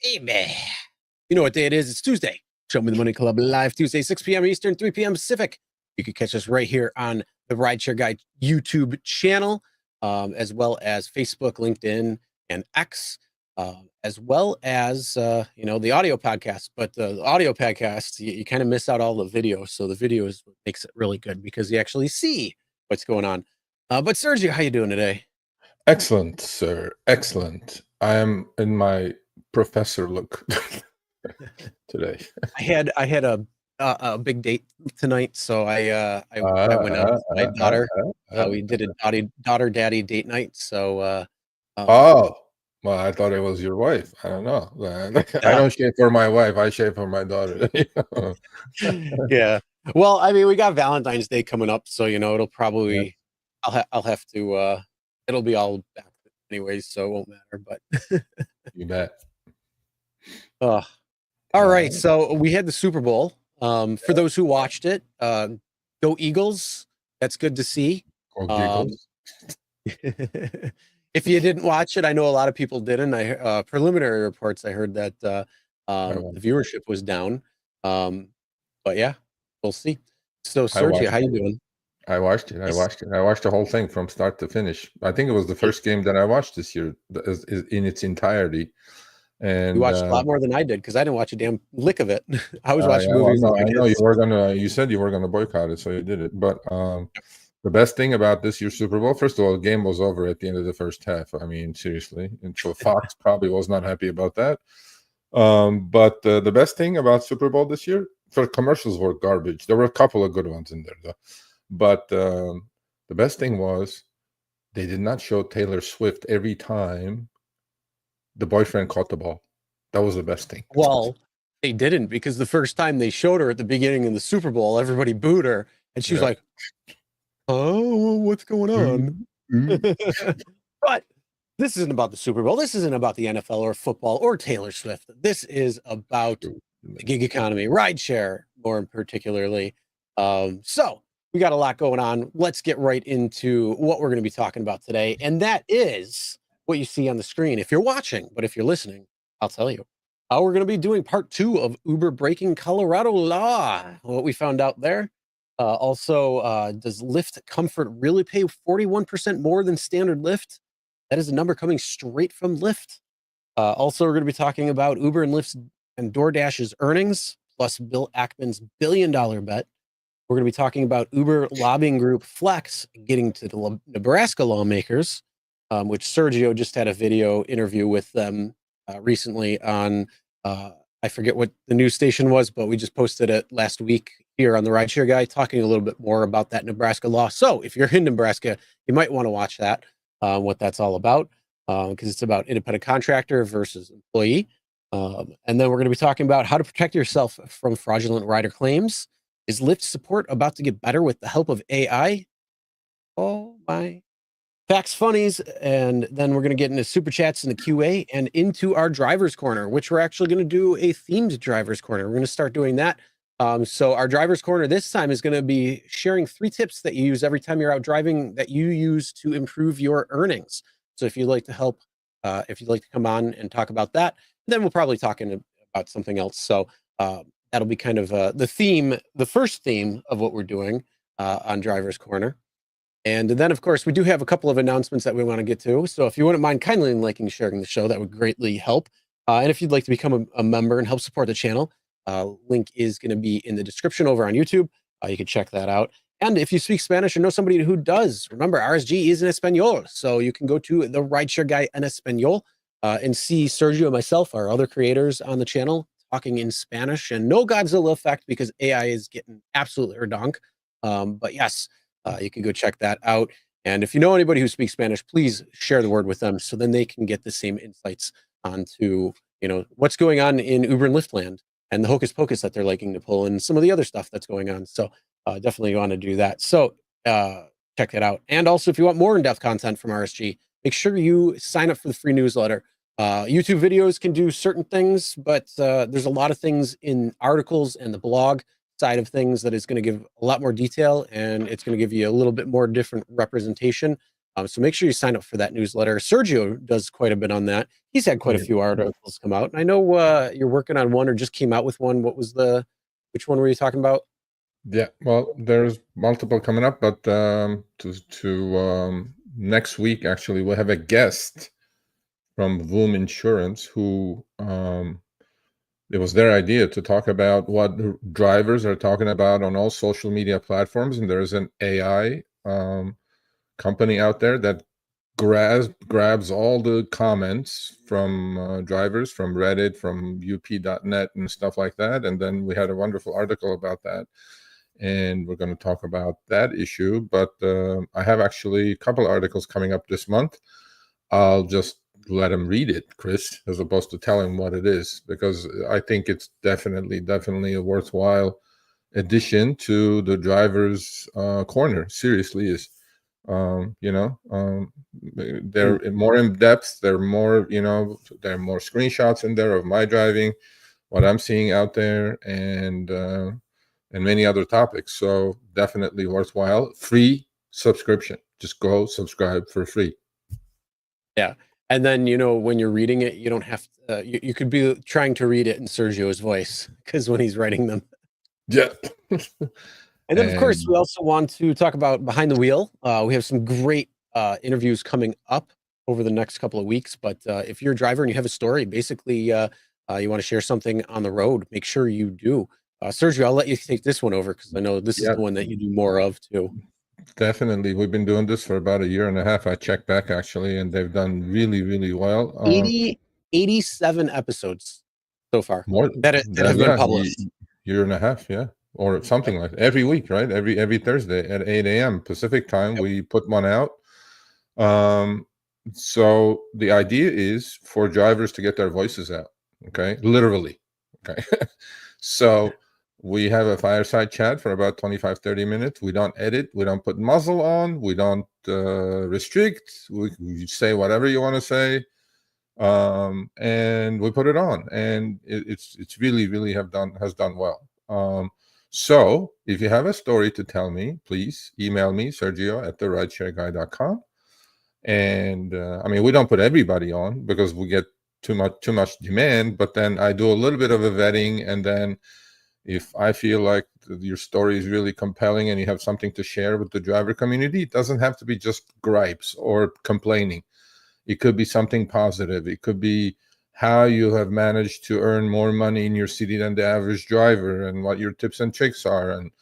Baby. You know what day it is? It's Tuesday. Show Me the Money Club live Tuesday, 6 p.m. Eastern, 3 p.m. Pacific. You can catch us right here on the Rideshare Guy YouTube channel, as well as Facebook, LinkedIn, and X, as well as, the audio podcast. But the audio podcast, you kind of miss out all the video. So the video is what makes it really good because you actually see what's going on. But Sergio, how you doing today? Excellent, sir. Excellent. I am in my professor look today. I had a big date tonight, so I went out with my daughter. We did a daughter daddy date night. So oh, well, I thought it was your wife. I don't know. I don't shave for my wife. I shave for my daughter. Yeah. Well, I mean, we got Valentine's Day coming up, so it'll probably I'll have to it'll be all back anyways, so it won't matter. But you bet. All right, so we had the Super Bowl. For those who watched it, go Eagles. That's good to see. If you didn't watch it, I know a lot of people didn't. Preliminary reports, I heard that the viewership was down. But yeah, we'll see. So, Sergio, how you doing? I watched it. I watched the whole thing from start to finish. I think it was the first game that I watched this year in its entirety. And you watched a lot more than I did because I didn't watch a damn lick of it. I was watching movies. Well, I know you were gonna. You said you were gonna boycott it, so you did it. But the best thing about this year's Super Bowl, first of all, the game was over at the end of the first half. I mean, seriously, and so Fox probably was not happy about that. But the best thing about Super Bowl this year, for commercials were garbage. There were a couple of good ones in there, though. But the best thing was they did not show Taylor Swift every time the boyfriend caught the ball. That was the best thing. Well, they didn't, because the first time they showed her at the beginning of the Super Bowl, everybody booed her, and she was like, "Oh, what's going on?" But this isn't about the Super Bowl. This isn't about the NFL or football or Taylor Swift. This is about the gig economy, rideshare, more particularly. So we got a lot going on. Let's get right into what we're going to be talking about today, and that is what you see on the screen if you're watching. But if you're listening, I'll tell you. We're going to be doing part 2 of Uber breaking Colorado law. What we found out there. Also, does Lyft Comfort really pay 41% more than Standard Lyft? That is a number coming straight from Lyft. Also, we're going to be talking about Uber and Lyft's and DoorDash's earnings, plus Bill Ackman's billion-dollar bet. We're going to be talking about Uber lobbying group Flex getting to the Nebraska lawmakers, which Sergio just had a video interview with them recently on, I forget what the news station was, but we just posted it last week here on the Rideshare Guy, talking a little bit more about that Nebraska law. So if you're in Nebraska, you might want to watch that, what that's all about, because it's about independent contractor versus employee. And then we're going to be talking about how to protect yourself from fraudulent rider claims. Is Lyft Support about to get better with the help of AI? Oh my. Facts, funnies, and then we're going to get into super chats in the QA and into our driver's corner, which we're actually going to do a themed driver's corner. We're going to start doing that. So our driver's corner this time is going to be sharing 3 tips that you use every time you're out driving that you use to improve your earnings. So if you'd like to help, if you'd like to come on and talk about that, then we'll probably talk about something else. So that'll be kind of the theme, the first theme of what we're doing on driver's corner. And then, of course, we do have a couple of announcements that we want to get to. So if you wouldn't mind kindly liking and sharing the show, that would greatly help. And if you'd like to become a member and help support the channel, link is going to be in the description over on YouTube. You can check that out. And if you speak Spanish or know somebody who does, remember, RSG is in Espanol. So you can go to the Rideshare Guy en Espanol and see Sergio and myself, our other creators on the channel, talking in Spanish. And no Godzilla effect because AI is getting absolutely redonk. But yes, you can go check that out. And if you know anybody who speaks Spanish, please share the word with them so then they can get the same insights onto, what's going on in Uber and Lyft land and the hocus pocus that they're liking to pull and some of the other stuff that's going on. So definitely want to do that. So check that out. And also, if you want more in-depth content from RSG, make sure you sign up for the free newsletter. YouTube videos can do certain things, but there's a lot of things in articles and the blog side of things that is going to give a lot more detail, and it's going to give you a little bit more different representation So make sure you sign up for that newsletter. Sergio does quite a bit on that. He's had quite a few articles come out. And I know you're working on one or just came out with one. Which one were you talking about? Yeah, well, there's multiple coming up, but next week, actually, we'll have a guest from Voom Insurance who it was their idea to talk about what drivers are talking about on all social media platforms. And there's an AI company out there that grabs all the comments from drivers from Reddit, from up.net and stuff like that. And then we had a wonderful article about that. And we're going to talk about that issue. But I have actually a couple articles coming up this month. I'll just let him read it, Chris, as opposed to tell him what it is, because I think it's definitely a worthwhile addition to the driver's corner. Seriously is. They're more in depth. There are more screenshots in there of my driving, what I'm seeing out there, and many other topics. So definitely worthwhile. Free subscription. Just go subscribe for free. Yeah. And then, when you're reading it, you don't have to, you could be trying to read it in Sergio's voice because when he's writing them. Yeah. And then, of course, we also want to talk about Behind the Wheel. We have some great interviews coming up over the next couple of weeks. But if you're a driver and you have a story, basically you want to share something on the road, make sure you do. Sergio, I'll let you take this one over because I know this is the one that you do more of too. Definitely. We've been doing this for about a year and a half. I checked back actually, and they've done really, really well. 87 episodes so far more that have been published. Year and a half, yeah. Or something like that. Every week, right? Every Thursday at 8 a.m. Pacific time, we put one out. So the idea is for drivers to get their voices out. Okay, literally. Okay. So we have a fireside chat for about 25-30 minutes. We don't edit. We don't put muzzle on. We don't restrict. We say whatever you want to say, and we put it on. And it's really has done well. So if you have a story to tell me, please email me, Sergio@therideshareguy.com. And we don't put everybody on because we get too much demand. But then I do a little bit of a vetting, and then if I feel like your story is really compelling and you have something to share with the driver community, it doesn't have to be just gripes or complaining. It could be something positive. It could be how you have managed to earn more money in your city than the average driver, and what your tips and tricks are, and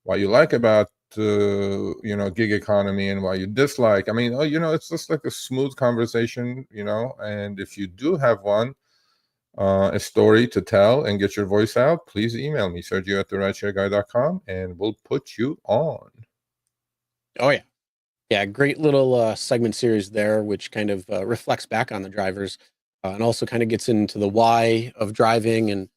what you like about gig economy and what you dislike. It's just like a smooth conversation, and if you do have a story to tell and get your voice out, please email me, Sergio@therideshareguy.com, and we'll put you on. Oh yeah. Yeah, great little segment series there, which kind of reflects back on the drivers and also kind of gets into the why of driving and,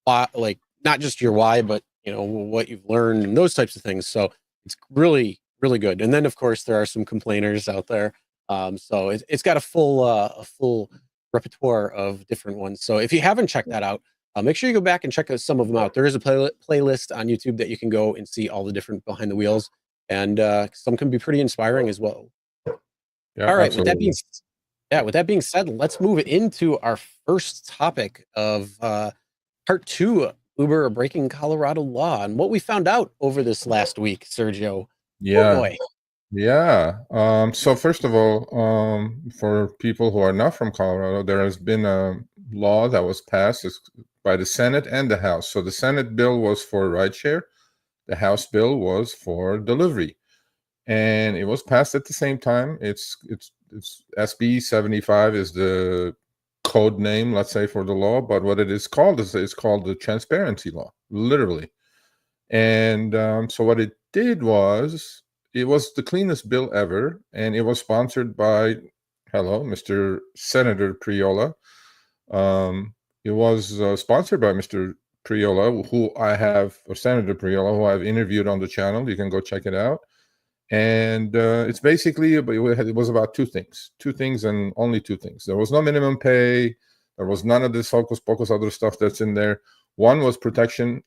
why, like not just your why, but, what you've learned and those types of things. So it's really, really good. And then, of course, there are some complainers out there. So it's got a full repertoire of different ones. So if you haven't checked that out, make sure you go back and check some of them out. There is a playlist on YouTube that you can go and see all the different behind the wheels. And some can be pretty inspiring as well. Yeah, all right. absolutely. With that being said, let's move into our first topic of part 2, Uber breaking Colorado law, and what we found out over this last week, Sergio. Yeah. Oh boy. Yeah. So first of all, for people who are not from Colorado, there has been a law that was passed by the Senate and the House. So the Senate bill was for rideshare. The House bill was for delivery, and it was passed at the same time. It's SB 75 is the code name, let's say, for the law, but what it is called is called the transparency law, literally. And so what it did was, it was the cleanest bill ever, and it was sponsored by, Mr. Senator Priola. It was sponsored by Mr. Priola, Senator Priola, who I've interviewed on the channel. You can go check it out. And it's basically, it was about two things and only two things. There was no minimum pay. There was none of this hocus pocus other stuff that's in there. One was protection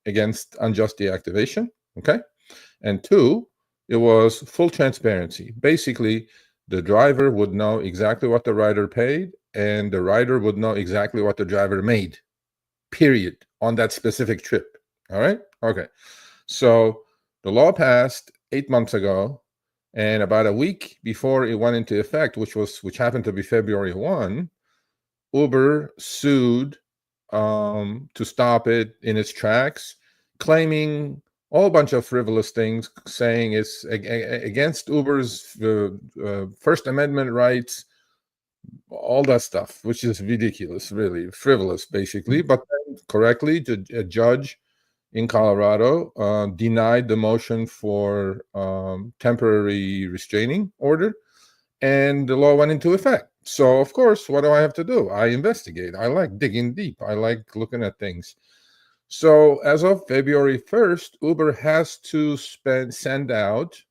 against unjust deactivation. Okay. And two, it was full transparency. Basically, the driver would know exactly what the rider paid, and the rider would know exactly what the driver made, period, on that specific trip. All right? Okay. So the law passed 8 months ago, and about a week before it went into effect, which happened to be February 1, Uber sued to stop it in its tracks, claiming a whole bunch of frivolous things, saying it's against Uber's First Amendment rights, all that stuff, which is ridiculous, really frivolous, basically. But then correctly, a judge in Colorado denied the motion for temporary restraining order, and the law went into effect. So, of course, what do I have to do? I investigate. I like digging deep. I like looking at things. So, as of February 1st, Uber has to send out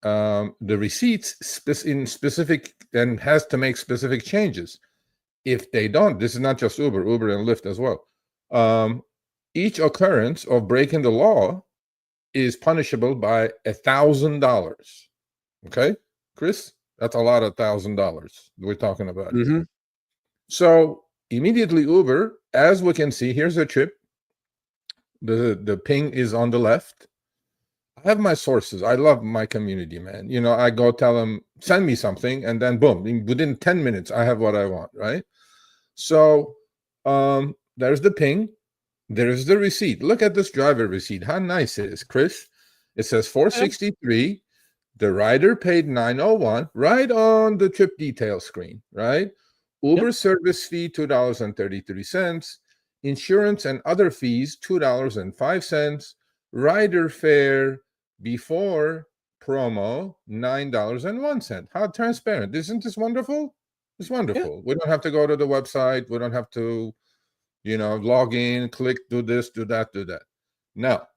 the receipts in specific, and has to make specific changes. If they don't, this is not just Uber and Lyft as well. Each occurrence of breaking the law is punishable by $1,000. Okay, Chris, that's a lot of $1,000 we're talking about. Mm-hmm. So immediately Uber, as we can see, here's a trip. The ping is on the left. I have my sources. I love my community, man. You know, I go tell them, send me something, and then boom, within 10 minutes, I have what I want, right? So there's the ping. There's the receipt. Look at this driver receipt. How nice it is, Chris. It says $463. The rider paid $901 right on the trip detail screen, right? Uber service fee, $2.33. Insurance and other fees, $2.05. Rider fare before promo, $9.01. How transparent. Isn't this wonderful? It's wonderful. We don't have to go to the website. We don't have to, log in, click, do this, do that, do that. Now,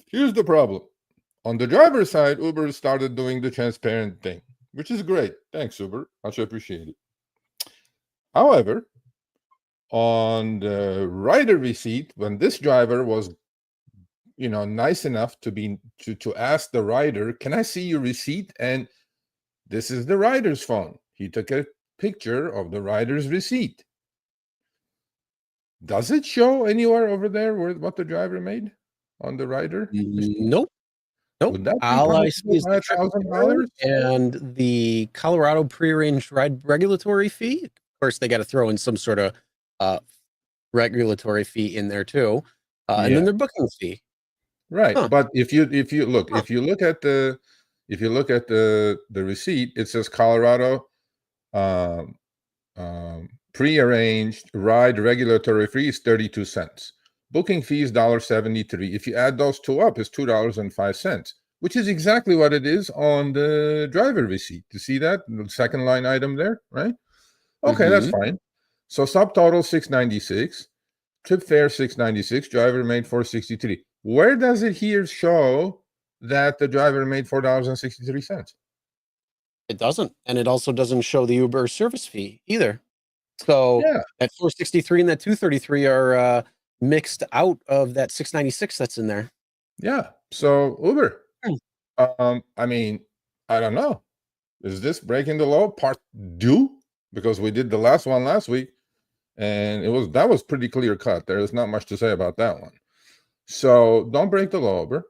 here's the problem. On the driver's side, Uber started doing the transparent thing, which is great. Thanks, Uber. Much appreciated. However, on the rider receipt, when this driver was, nice enough to ask the rider, can I see your receipt? And this is the rider's phone. He took a picture of the rider's receipt. Does it show anywhere over there what the driver made on the rider? Nope. Would that be all I see is by the trip $1,000 and the Colorado prearranged ride regulatory fee. Of course, they got to throw in some sort of regulatory fee in there too, and then their booking fee. Right, but if you look at the receipt, it says Colorado prearranged ride regulatory fee is 32 cents. Booking fee is $1.73. If you add those two up, it's $2.05, which is exactly what it is on the driver receipt. You see that? The second line item there, right? Okay, that's fine. So subtotal $6.96, trip fare $6.96, driver made $4.63. Where does it here show that the driver made $4.63? It doesn't, and it also doesn't show the Uber service fee either. So that $4.63 and that $2.33 are mixed out of that $6.96 that's in there. Yeah. So Uber, I mean, I don't know. Is this breaking the law part 2? Because we did the last one last week, and that was pretty clear cut. There is not much to say about that one. So don't break the law, Uber,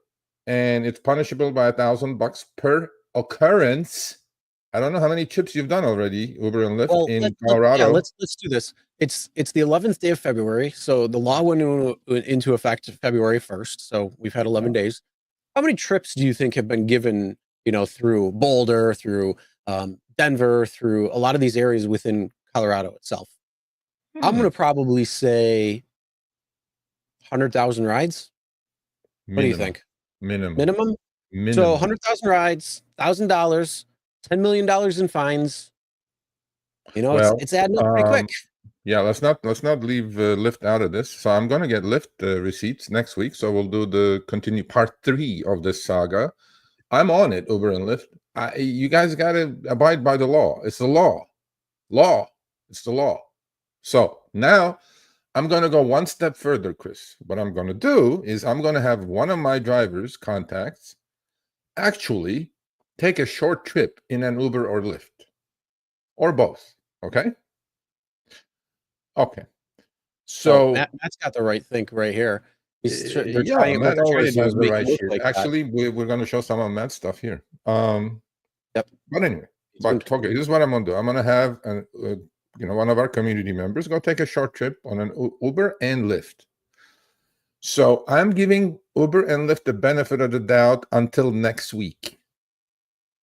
and it's punishable by $1,000 per occurrence. I don't know how many trips you've done already, Uber and Lyft in Colorado. Let's do this. It's the 11th day of February, so the law went into effect February 1st. So we've had 11 days. How many trips do you think have been given, through Boulder, through Denver, through a lot of these areas within Colorado itself? I'm going to probably say 100,000 rides. What do you think? Minimum? So 100,000 rides, $1,000, $10 million in fines. It's adding up pretty quick. Yeah, let's not leave Lyft out of this. So I'm going to get Lyft receipts next week. So we'll do the part 3 of this saga. I'm on it, Uber and Lyft. You guys got to abide by the law. It's the law. It's the law. So now I'm going to go one step further, Chris. What I'm going to do is I'm going to have one of my driver's contacts actually take a short trip in an Uber or Lyft or both. Okay. Okay. So Matt's got the right think right here. They're yeah, trying. What Matt they're trying to always do has is the make it right look shit. like that. Actually, we're going to show some of Matt's stuff here. Yep. But anyway, okay, this is what I'm going to do. I'm going to have one of our community members go take a short trip on an Uber and Lyft. So I'm giving Uber and Lyft the benefit of the doubt until next week.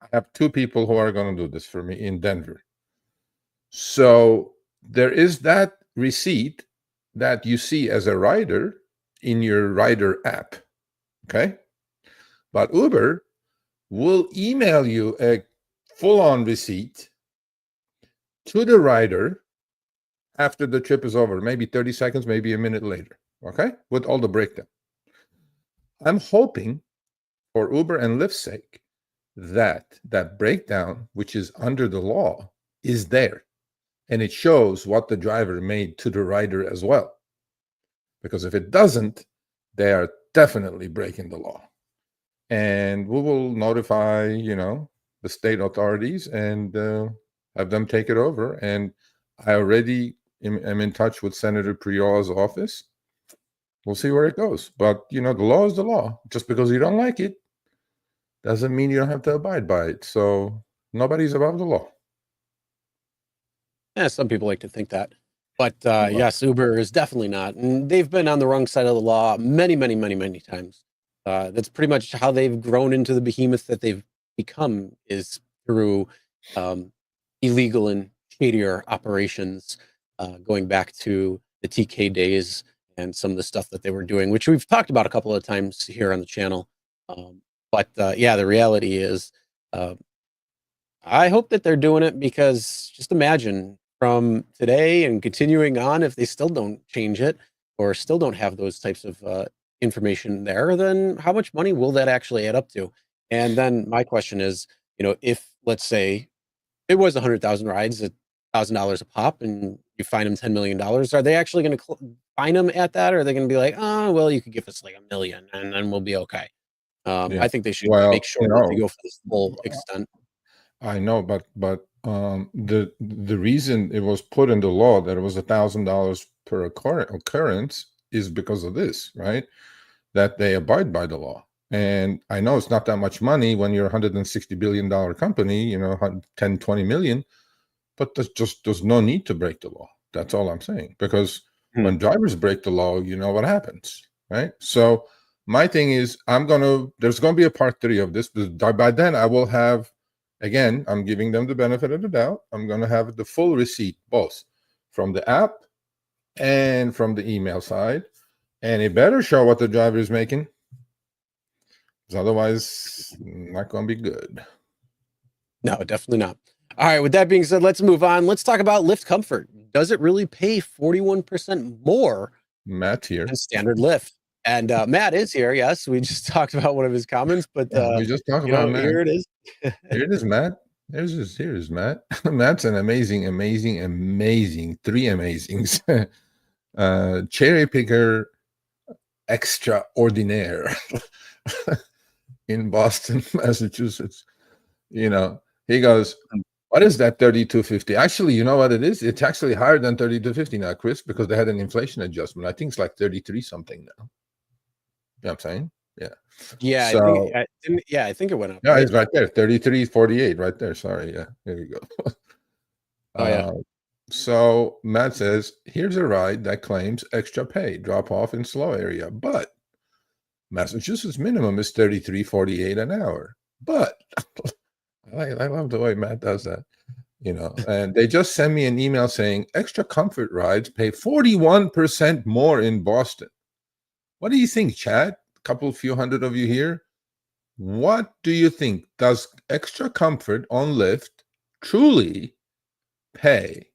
I have 2 people who are going to do this for me in Denver. So there is that receipt that you see as a rider in your rider app. Okay. But Uber will email you a full-on receipt to the rider after the trip is over, maybe 30 seconds, maybe a minute later. Okay. With all the breakdown. I'm hoping for Uber and Lyft's sake that breakdown, which is under the law, is there. And it shows what the driver made to the rider as well. Because if it doesn't, they are definitely breaking the law. And we will notify, the state authorities and have them take it over. And I already am in touch with Senator Priola's office. We'll see where it goes. But, the law is the law. Just because you don't like it doesn't mean you don't have to abide by it. So nobody's above the law. Yeah, some people like to think that. But yes, Uber is definitely not. And they've been on the wrong side of the law many, many, many, many times. That's pretty much how they've grown into the behemoth that they've become, is through illegal and shadier operations, going back to the TK days and some of the stuff that they were doing, which we've talked about a couple of times here on the channel. But yeah, the reality is, I hope that they're doing it, because just imagine from today and continuing on, if they still don't change it or still don't have those types of information there, then how much money will that actually add up to? And then my question is, if let's say it was 100,000 rides at $1,000 a pop and you fine them $10 million, are they actually going to fine them at that? Or are they going to be like, oh, well, you could give us like $1 million and then we'll be okay? I think they should make sure that they go for the full extent. I know, but the reason it was put in the law that it was $1,000 per occurrence is because of this, right? That they abide by the law. And I know it's not that much money when you're a $160 billion company, 10, 20 million, but there's no need to break the law. That's all I'm saying. Because when drivers break the law, you know what happens, right? So my thing is, there's going to be a part 3 of this, but by then I will have, again, I'm giving them the benefit of the doubt. I'm going to have the full receipt, both from the app and from the email side. And it better show what the driver is making. Because otherwise, not going to be good. No, definitely not. All right. With that being said, let's move on. Let's talk about Lyft Comfort. Does it really pay 41% more Matt here than Standard Lyft? And Matt is here. Yes, we just talked about one of his comments, but we just talked about Matt. Here it is. Here it is, Matt. Here's Matt. Matt's an amazing 3 amazings. Cherry picker extraordinaire in Boston, Massachusetts. He goes, what is that 3250? Actually, you know what it is? It's actually higher than 3250 now, Chris, because they had an inflation adjustment. I think it's like 33 something now. You know what I'm saying? Yeah. Yeah. So, I think it went up. Yeah, right? It's right there. 33.48 right there. Sorry. Yeah. There you go. Oh, yeah. So Matt says, here's a ride that claims extra pay, drop off in slow area, but Massachusetts minimum is 33.48 an hour. But I love the way Matt does that. And they just sent me an email saying extra comfort rides pay 41% more in Boston. What do you think, Chad? Few hundred of you here. What do you think? Does extra comfort on Lyft truly pay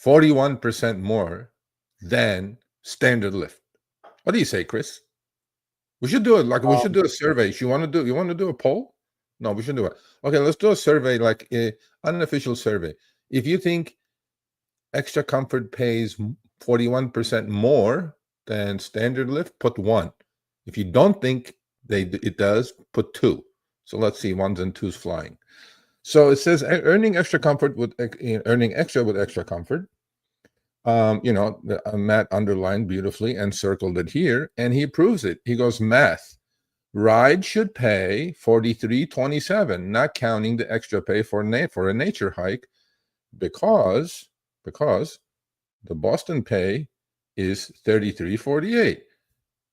41% more than Standard Lyft? What do you say, Chris? We should do it. We should do a survey. You want to do a poll? No, we should do it. Okay, let's do a survey, like an unofficial survey. If you think extra comfort pays 41% more than Standard Lyft, put 1. If you don't think it does, put 2. So let's see, 1s and 2s flying. So it says earning extra comfort with earning extra with extra comfort. Matt underlined beautifully and circled it here, and he proves it. He goes, math. Ride should pay $43.27, not counting the extra pay for a nature hike, because the Boston pay is $33.48,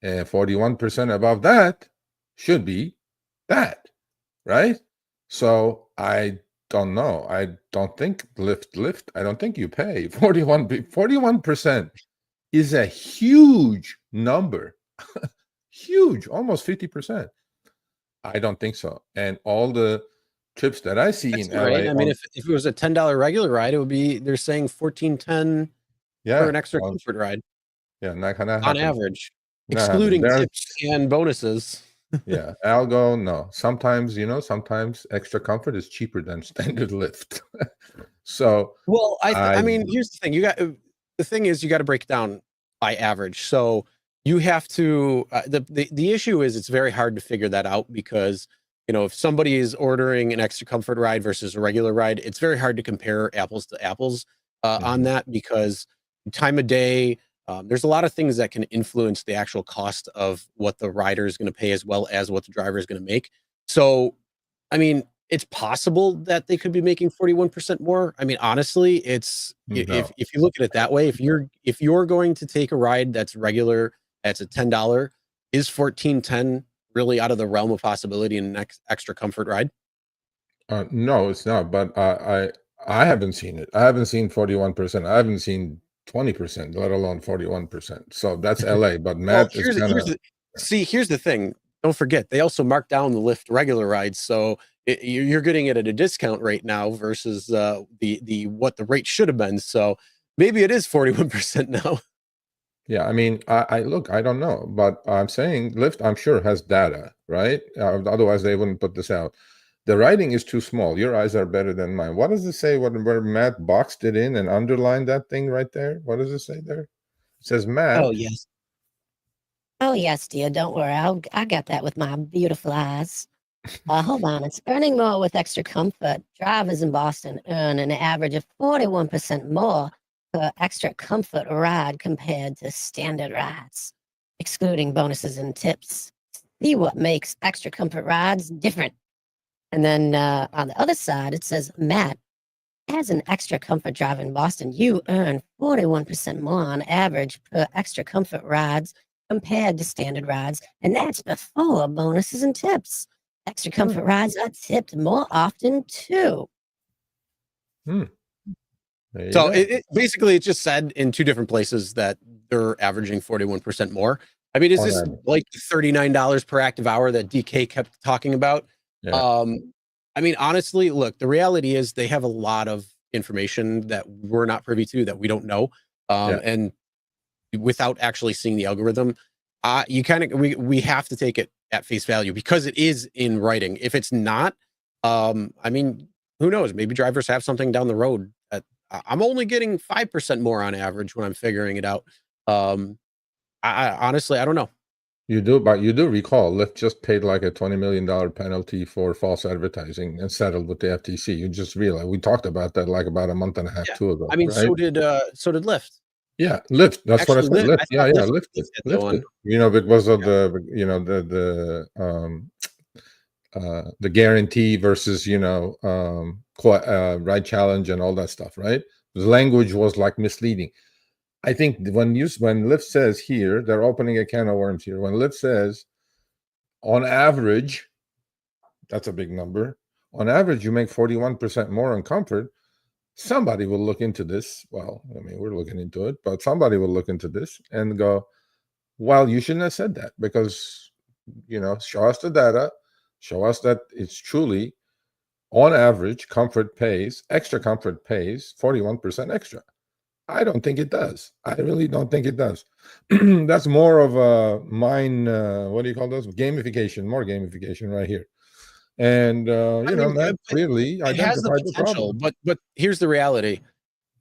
and 41% above that should be that, right? So I don't know. I don't think Lyft. I don't think you pay 41%. Is a huge number. Huge, almost 50%. I don't think so. And all the trips that I see in LA, right. I mean, if it was a $10 regular ride, it would be, they're saying $14.10 for an extra comfort ride. Yeah, not gonna on average, excluding tips and bonuses. Yeah, Algo, no. Sometimes, sometimes extra comfort is cheaper than Standard Lyft. So, well, I mean, here's the thing. The thing is, you got to break it down by average. So you have to. The issue is it's very hard to figure that out because if somebody is ordering an extra comfort ride versus a regular ride, it's very hard to compare apples to apples on that because time of day. There's a lot of things that can influence the actual cost of what the rider is going to pay as well as what the driver is going to make. So, I mean, it's possible that they could be making 41% more. I mean, honestly, it's if you look at it that way, if you're going to take a ride that's regular, that's a $10, is $14.10 really out of the realm of possibility in an extra comfort ride? No, it's not. But I haven't seen it. I haven't seen 41%. I haven't seen 20%, let alone 41%. So that's LA. But Matt is kind of here's the thing. Don't forget, they also mark down the Lyft regular rides, so you're getting it at a discount rate now versus the what the rate should have been. So maybe it is 41% now. Yeah, I mean, I look, I don't know, but I'm saying Lyft, I'm sure, has data, right? Otherwise, they wouldn't put this out. The writing is too small. Your eyes are better than mine. What does it say where Matt boxed it in and underlined that thing right there? What does it say there? It says Matt. Oh, yes. Oh, yes, dear. Don't worry. I got that with my beautiful eyes. Hold on. It's earning more with extra comfort. Drivers in Boston earn an average of 41% more per extra comfort ride compared to standard rides, excluding bonuses and tips. See what makes extra comfort rides different. And then on the other side, it says, Matt, as an extra comfort driver in Boston, you earn 41% more on average per extra comfort rides compared to standard rides. And that's before bonuses and tips. Extra comfort rides are tipped more often, too. So basically, it just said in two different places that they're averaging 41% more. I mean, is this like $39 per active hour that DK kept talking about? Yeah. I mean, honestly, look, the reality is they have a lot of information that we're not privy to that we don't know. And without actually seeing the algorithm, we have to take it at face value because it is in writing. If it's not, I mean, who knows? Maybe drivers have something down the road that I'm only getting 5% more on average when I'm figuring it out. I honestly, I don't know. You do, but you do recall Lyft just paid like a $20 million penalty for false advertising and settled with the FTC. You just realized we talked about that like about a month and a half, 2 ago. I mean, right? so did Lyft. Yeah, Lyft. That's actually, what I said. Lyft. Yeah, Lyft. Lyft. Because of the guarantee versus ride challenge and all that stuff, right? The language was like misleading. I think when Lyft says here, they're opening a can of worms here. When Lyft says, on average, that's a big number. On average, you make 41% more on comfort. Somebody will look into this. Well, I mean, we're looking into it, but somebody will look into this and go, well, you shouldn't have said that because, show us the data, show us that it's truly, on average, extra comfort pays 41% extra. I don't think it does. I really don't think it does. That's more of a what do you call those? Gamification, more gamification right here. And Matt clearly identified the problem. But here's the reality.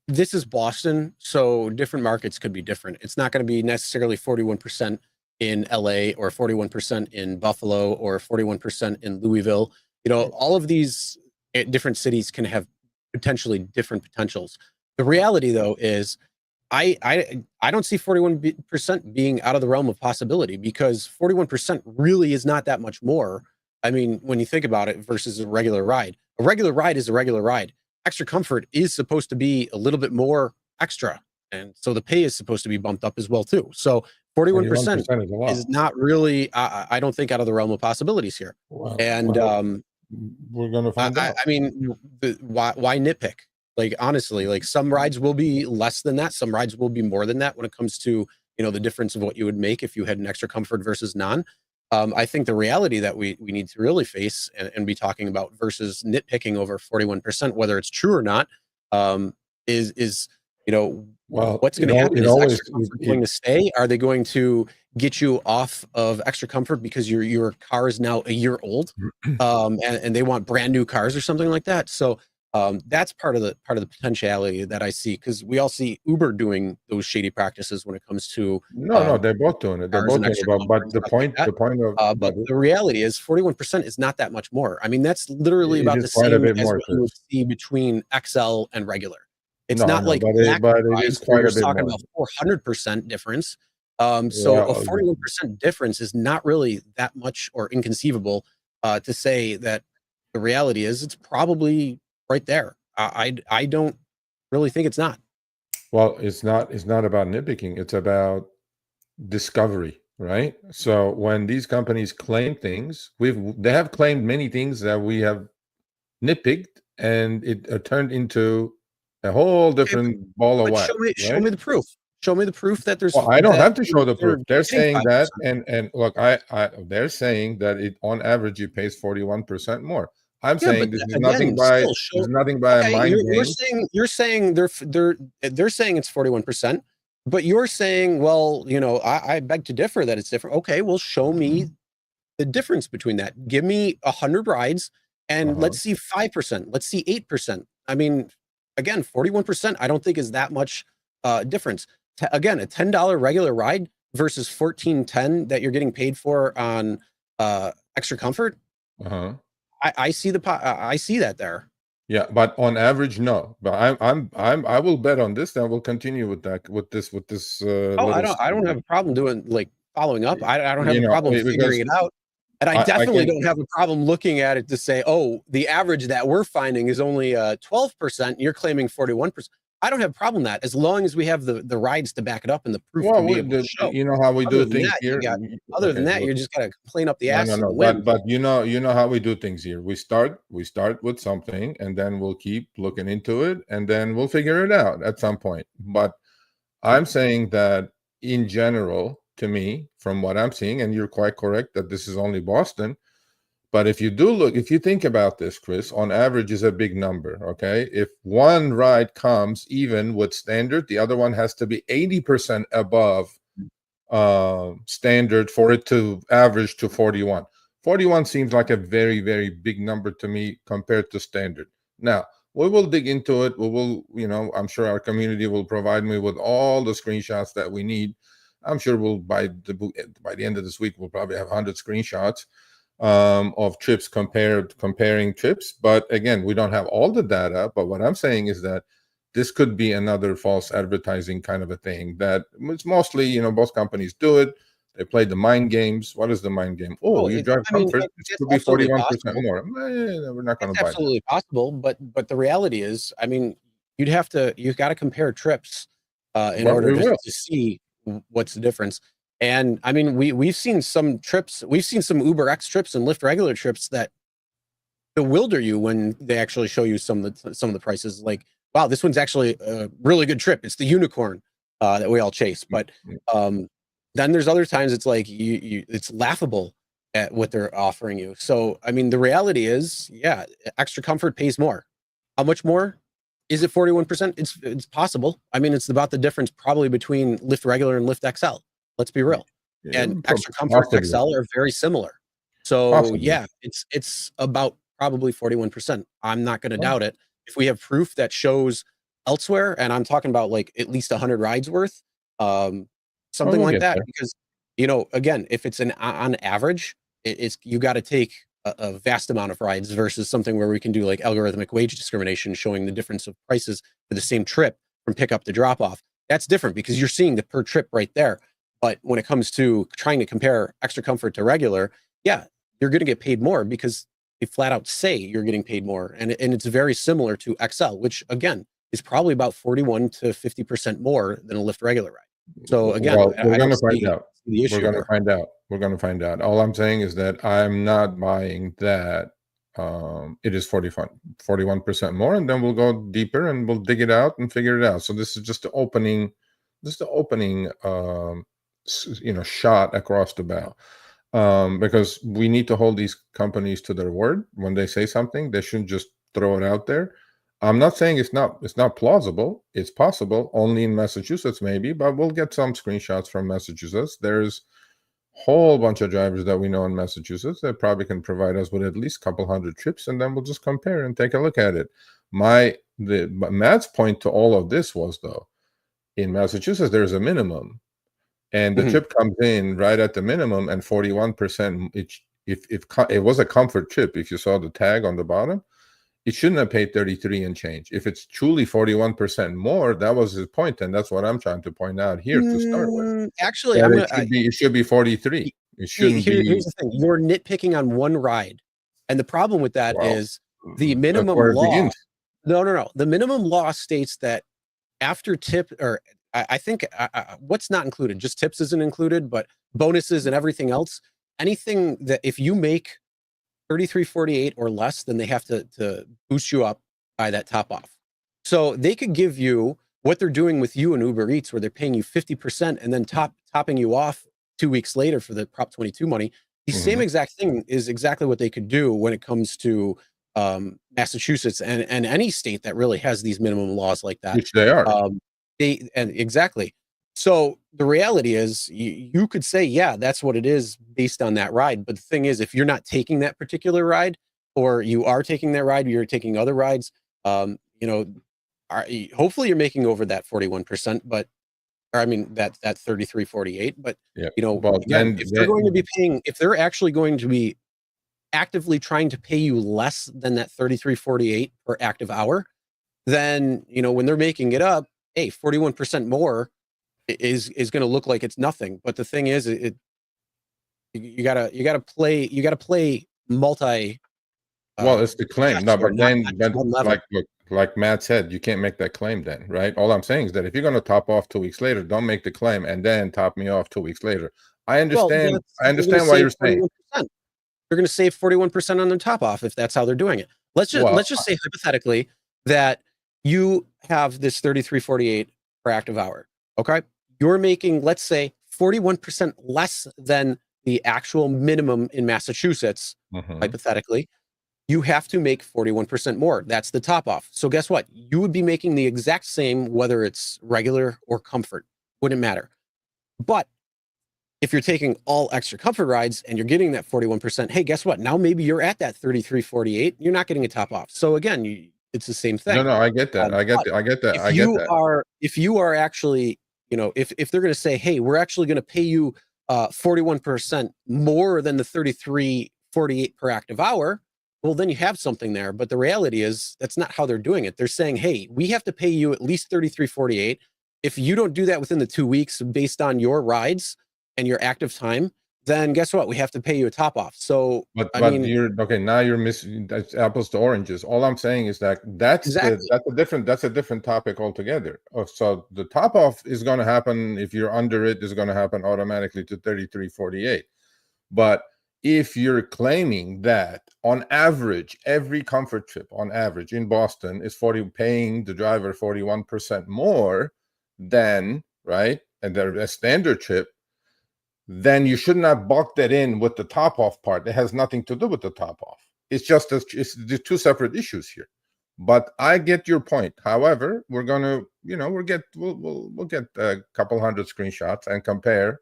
this is Boston, so different markets could be different. It's not going to be necessarily 41% in LA or 41% in Buffalo or 41% in Louisville. You know, all of these different cities can have potentially different potentials. The reality, though, is I don't see 41% being out of the realm of possibility, because 41% really is not that much more. I mean, when you think about it versus a regular ride is a regular ride. Extra comfort is supposed to be a little bit more extra, and so the pay is supposed to be bumped up as well too. So 41% is a lot. is not really, I don't think, out of the realm of possibilities here. Well, And we're gonna find out. I mean, why nitpick? Like, honestly, like, some rides will be less than that, some rides will be more than that when it comes to, you know, the difference of what you would make if you had an extra comfort versus none. I think the reality that we need to really face and be talking about versus nitpicking over 41%, whether it's true or not, is you know, Well, what's going to happen? Is extra comfort going to stay? Are they going to get you off of extra comfort because your car is now a year old, and they want brand new cars or something like that? So that's part of the potentiality that I see, because we all see Uber doing those shady practices when it comes to no, they're both doing it. They're both doing it. But the point of but the reality is 41% is not that much more. I mean, that's literally about the same as what you would see between XL and regular. It's not like but it is quite a bit talking more. about 400% difference. So a 41% difference is not really that much or inconceivable to say that the reality is it's probably right there. I don't really think it's not. Well, it's not about nitpicking. It's about discovery, right? So when these companies claim things, they have claimed many things that we have nitpicked, and it turned into a whole different ball of wax. Show me the proof. Show me the proof that there's. Well, I don't have to show the proof. They're saying that, and look, they're saying that it on average it pays 41% more. I'm saying this is nothing by a mind game. You're saying they're saying it's 41%, but you're saying, well, you know, I beg to differ that it's different. Okay, well, show me the difference between that. Give me 100 rides, and let's see 5%. Let's see 8%. I mean, again, 41%, I don't think is that much difference. Again, a $10 regular ride versus $14.10 that you're getting paid for on extra comfort. I see that there. Yeah, but on average, no. But I will bet on this. Then we'll continue with that with this. I don't have a problem doing, like, following up. I don't have a problem figuring it out. And I definitely don't have a problem looking at it to say, oh, the average that we're finding is only 12%. You're claiming 41%. I don't have a problem with that, as long as we have the rides to back it up and the proof to be able to show. You know how we do things here. Other than that, you're just gotta complain up the ass. No. But you know how we do things here. We start with something, and then we'll keep looking into it, and then we'll figure it out at some point. But I'm saying that in general, to me, from what I'm seeing, and you're quite correct that this is only Boston. But if you think about this, Chris, on average is a big number, okay? If one ride comes even with standard, the other one has to be 80% above standard for it to average to 41. 41 seems like a very, very big number to me compared to standard. Now, we will dig into it. We will, I'm sure our community will provide me with all the screenshots that we need. I'm sure by the end of this week, we'll probably have 100 screenshots of trips comparing trips. But again, we don't have all the data. But what I'm saying is that this could be another false advertising kind of a thing. That it's mostly, both companies do it. They play the mind games. What is the mind game? Oh, you drive comfort. It could be 41% more. We're not going to buy it. Absolutely possible. But the reality is, I mean, you've got to compare trips in order to see what's the difference. And I mean, we've seen some trips, we've seen some Uber X trips and Lyft regular trips that bewilder you when they actually show you some of the prices. Like, wow, this one's actually a really good trip. It's the unicorn that we all chase. But then there's other times it's like it's laughable at what they're offering you. So I mean, the reality is, yeah, extra comfort pays more. How much more? Is it 41%? It's possible. I mean, it's about the difference probably between Lyft regular and Lyft XL. Let's be real. And extra comfort and XL are very similar. So yeah, it's about probably 41%. I'm not going to doubt it. If we have proof that shows elsewhere, and I'm talking about like at least 100 rides worth, something we'll like get that. there. Because again, if it's on average, it's you got to take a vast amount of rides versus something where we can do like algorithmic wage discrimination, showing the difference of prices for the same trip from pickup to drop off. That's different because you're seeing the per trip right there. But when it comes to trying to compare extra comfort to regular, yeah, you're going to get paid more because they flat out say you're getting paid more. And it's very similar to XL, which again is probably about 41 to 50% more than a Lyft regular ride. So again, Well, we're I going don't to find see out. the issue We're going to here. find out. We're going to find out. All I'm saying is that I'm not buying that it is 41% more, and then we'll go deeper and we'll dig it out and figure it out. So this is just the opening, shot across the bow. Because we need to hold these companies to their word. When they say something, they shouldn't just throw it out there. I'm not saying it's not plausible. It's possible, only in Massachusetts maybe, but we'll get some screenshots from Massachusetts. There's a whole bunch of drivers that we know in Massachusetts that probably can provide us with at least a couple hundred trips, and then we'll just compare and take a look at it. Matt's point to all of this was, though, in Massachusetts there's a minimum, and the trip comes in right at the minimum, and 41%. If it was a comfort trip, if you saw the tag on the bottom, it shouldn't have paid 33 and change. If it's truly 41% more, that was his point, and that's what I'm trying to point out here to start with. Actually, It should be 43. It shouldn't be. Here's the thing: you're nitpicking on one ride, and the problem with that is the minimum law. No. The minimum law states that after tip, or I think what's not included, just tips isn't included, but bonuses and everything else, anything that if you make 33.48 or less, then they have to boost you up by that top off. So they could give you what they're doing with you and Uber Eats, where they're paying you 50% and then topping you off 2 weeks later for the Prop 22 money. The same exact thing is exactly what they could do when it comes to Massachusetts and any state that really has these minimum laws like that. Which they are. Exactly. So the reality is you could say, yeah, that's what it is based on that ride. But the thing is, if you're not taking that particular ride, or you are taking that ride, you're taking other rides, hopefully you're making over that 41%, but or I mean that 33.48. But again, if they're going to be paying, if they're actually going to be actively trying to pay you less than that 33.48 per active hour, then when they're making it up, hey, 41% more is going to look like it's nothing. But the thing is, you gotta play multi. Well, it's the claim. No, but then like Matt said, you can't make that claim then, right? All I'm saying is that if you're going to top off 2 weeks later, don't make the claim and then top me off 2 weeks later. I understand. Well, I understand why you're saying. They're going to save 41% on their top off if that's how they're doing it. Let's just say hypothetically that you have this 33.48 per active hour. Okay, you're making, let's say, 41% less than the actual minimum in Massachusetts. Hypothetically, you have to make 41% more. That's the top off. So guess what? You would be making the exact same whether it's regular or comfort. Wouldn't matter. But if you're taking all extra comfort rides and you're getting that 41%, hey, guess what? Now maybe you're at that 33.48. You're not getting a top off. So again, it's the same thing. No, I get that. I get that. If you are actually, if they're going to say, hey, we're actually going to pay you 41% more than the 33.48 per active hour, well, then you have something there. But the reality is that's not how they're doing it. They're saying, hey, we have to pay you at least 33.48. If you don't do that within the 2 weeks based on your rides and your active time, then guess what? We have to pay you a top off. So, I mean, you're okay. Now you're missing. That's apples to oranges. All I'm saying is that that's a different topic altogether. So the top off is going to happen if you're under it. Is going to happen automatically to 33.48. But if you're claiming that on average, every comfort trip on average in Boston is paying the driver 41% more than right, and a standard trip, then you shouldn't have bulked that in with the top off part. It has nothing to do with the top off. It's just it's the two separate issues here. But I get your point. However, we're gonna, we'll get a couple hundred screenshots and compare.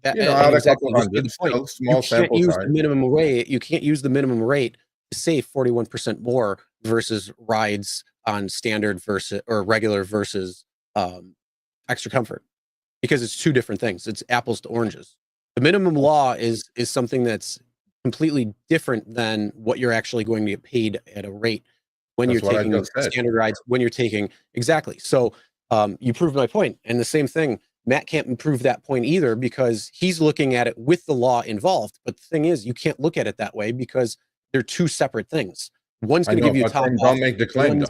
Out of a couple hundred, small sample size. You can't use the minimum rate to save 41% more versus rides on standard versus or regular versus extra comfort, because it's two different things. It's apples to oranges. The minimum law is something that's completely different than what you're actually going to get paid at a rate when That's you're what I taking just said. standard rides, when you're taking exactly. So you proved my point. And the same thing, Matt can't improve that point either, because he's looking at it with the law involved. But the thing is, you can't look at it that way because they're two separate things. One's I going to know, give you but top then off. don't make the claim though.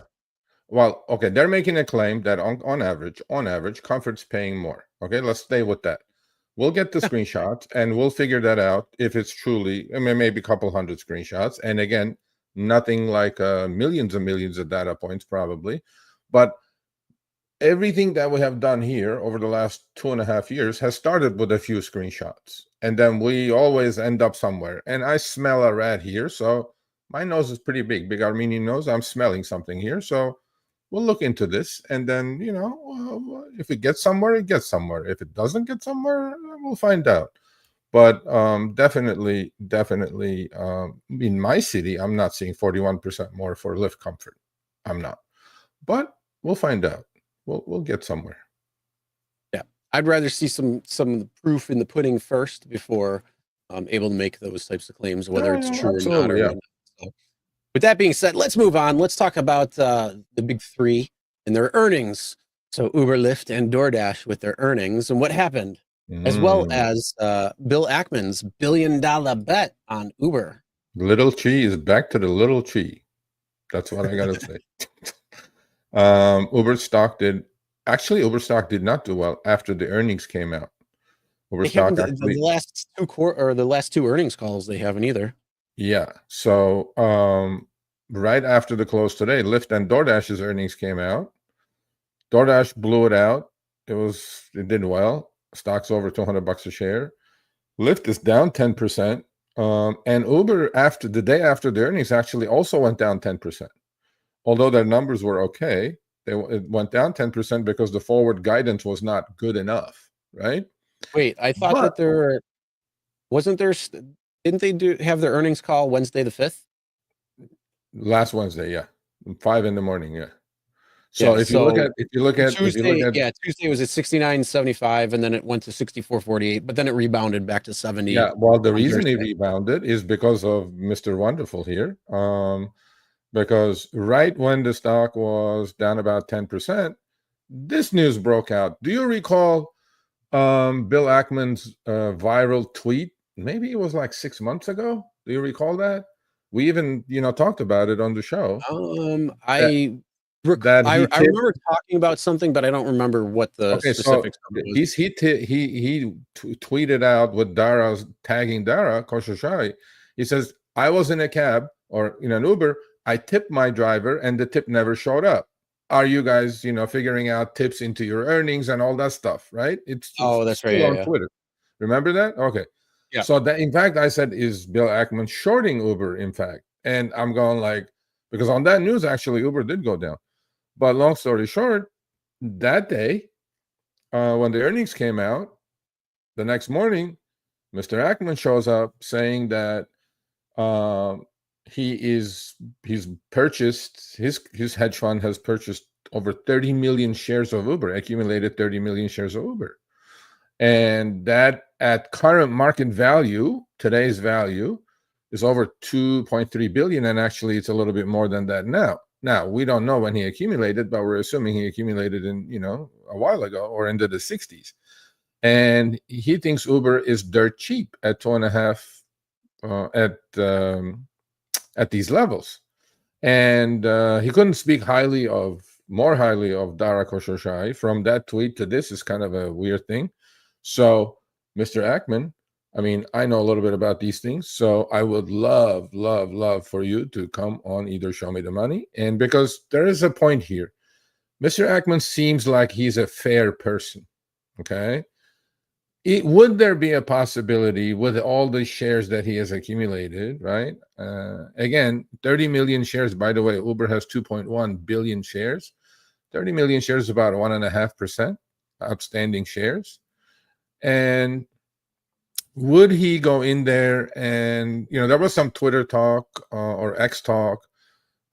Well, okay, they're making a claim that on average, Comfort's paying more. Okay, let's stay with that. We'll get the screenshots and we'll figure that out if it's truly, I mean, maybe a couple hundred screenshots. And again, nothing like millions and millions of data points probably. But everything that we have done here over the last 2.5 years has started with a few screenshots. And then we always end up somewhere. And I smell a rat here. So my nose is pretty big Armenian nose. I'm smelling something here. So we'll look into this, and then, you know, if it gets somewhere, it gets somewhere. If it doesn't get somewhere, we'll find out. But definitely, in my city, I'm not seeing 41% more for Lyft Comfort. I'm not. But we'll find out. We'll get somewhere. Yeah, I'd rather see some of the proof in the pudding first before I'm able to make those types of claims, whether it's true or not. Or not. So, with that being said, let's move on. Let's talk about the big three and their earnings. So Uber, Lyft, and DoorDash with their earnings and what happened, as well as Bill Ackman's $1 billion bet on Uber. Little Chi is back to the little Chi. That's what I gotta say. Uber stock did not do well after the earnings came out. Uber stock actually, the last two earnings calls they haven't either. Yeah. So right after the close today, Lyft and DoorDash's earnings came out. DoorDash blew it out. It did well. Stock's over $200 a share. Lyft is down 10%. And Uber, after the day after the earnings, actually also went down 10%. Although their numbers were okay, it went down 10% because the forward guidance was not good enough, right? Wait, I thought that didn't they have their earnings call Wednesday the 5th? Last Wednesday, yeah. 5 a.m, yeah. So if you look at Tuesday was at 69.75, and then it went to 64.48, but then it rebounded back to 70. Yeah, well, the reason it rebounded is because of Mr. Wonderful here. Because right when the stock was down about 10%, this news broke out. Do you recall Bill Ackman's viral tweet? Maybe it was like 6 months ago. Do you recall that? We even, talked about it on the show. I remember talking about something, but I don't remember what the specifics of it was. He tweeted out with tagging Dara Khosrowshahi. He says, I was in a cab or in an Uber. I tipped my driver and the tip never showed up. Are you guys, figuring out tips into your earnings and all that stuff, right? It's that's right. On Twitter. Remember that? Okay. Yeah. So that, in fact, I said, is Bill Ackman shorting Uber, in fact? And I'm going because on that news, actually, Uber did go down. But long story short, that day, when the earnings came out, the next morning, Mr. Ackman shows up saying that he's purchased, his hedge fund has purchased over 30 million shares of Uber, accumulated 30 million shares of Uber. And that at current market value, today's value, is over 2.3 billion. And actually it's a little bit more than that now. Now, we don't know when he accumulated, but we're assuming he accumulated in, a while ago or into the 60s. And he thinks Uber is dirt cheap at 2.5 at these levels. And he couldn't speak more highly of Dara Khosrowshahi. From that tweet to this is kind of a weird thing. So, Mr. Ackman, I mean, I know a little bit about these things, so I would love for you to come on either Show Me the Money. And because there is a point here, Mr. Ackman seems like he's a fair person, okay? Would there be a possibility with all the shares that he has accumulated, right? Again, 30 million shares, by the way, Uber has 2.1 billion shares. 30 million shares is about 1.5% outstanding shares. And would he go in there and, there was some Twitter talk or X talk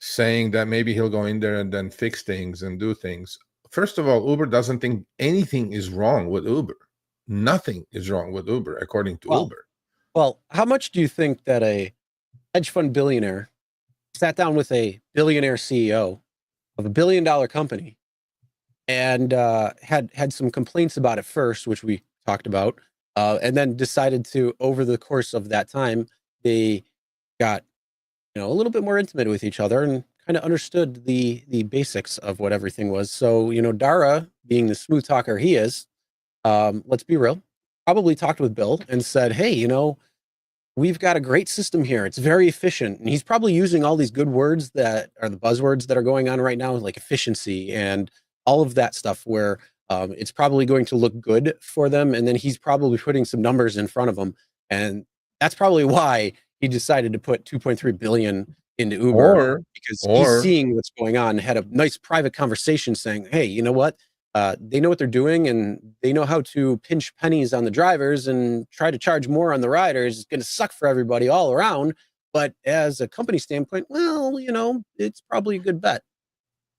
saying that maybe he'll go in there and then fix things and do things. First of all, Uber doesn't think anything is wrong with Uber. Nothing is wrong with Uber, according to Uber. Well, how much do you think that a hedge fund billionaire sat down with a billionaire CEO of $1 billion company and had some complaints about it first, which we talked about, and then decided to, over the course of that time, they got a little bit more intimate with each other and kind of understood the basics of what everything was. So Dara, being the smooth talker he is, let's be real, probably talked with Bill and said, hey, we've got a great system here. It's very efficient. And he's probably using all these good words that are the buzzwords that are going on right now, like efficiency and all of that stuff, where it's probably going to look good for them. And then he's probably putting some numbers in front of them. And that's probably why he decided to put 2.3 billion into Uber, because he's seeing what's going on, had a nice private conversation saying, hey, you know what? They know what they're doing, and they know how to pinch pennies on the drivers and try to charge more on the riders. It's going to suck for everybody all around. But as a company standpoint, well, it's probably a good bet.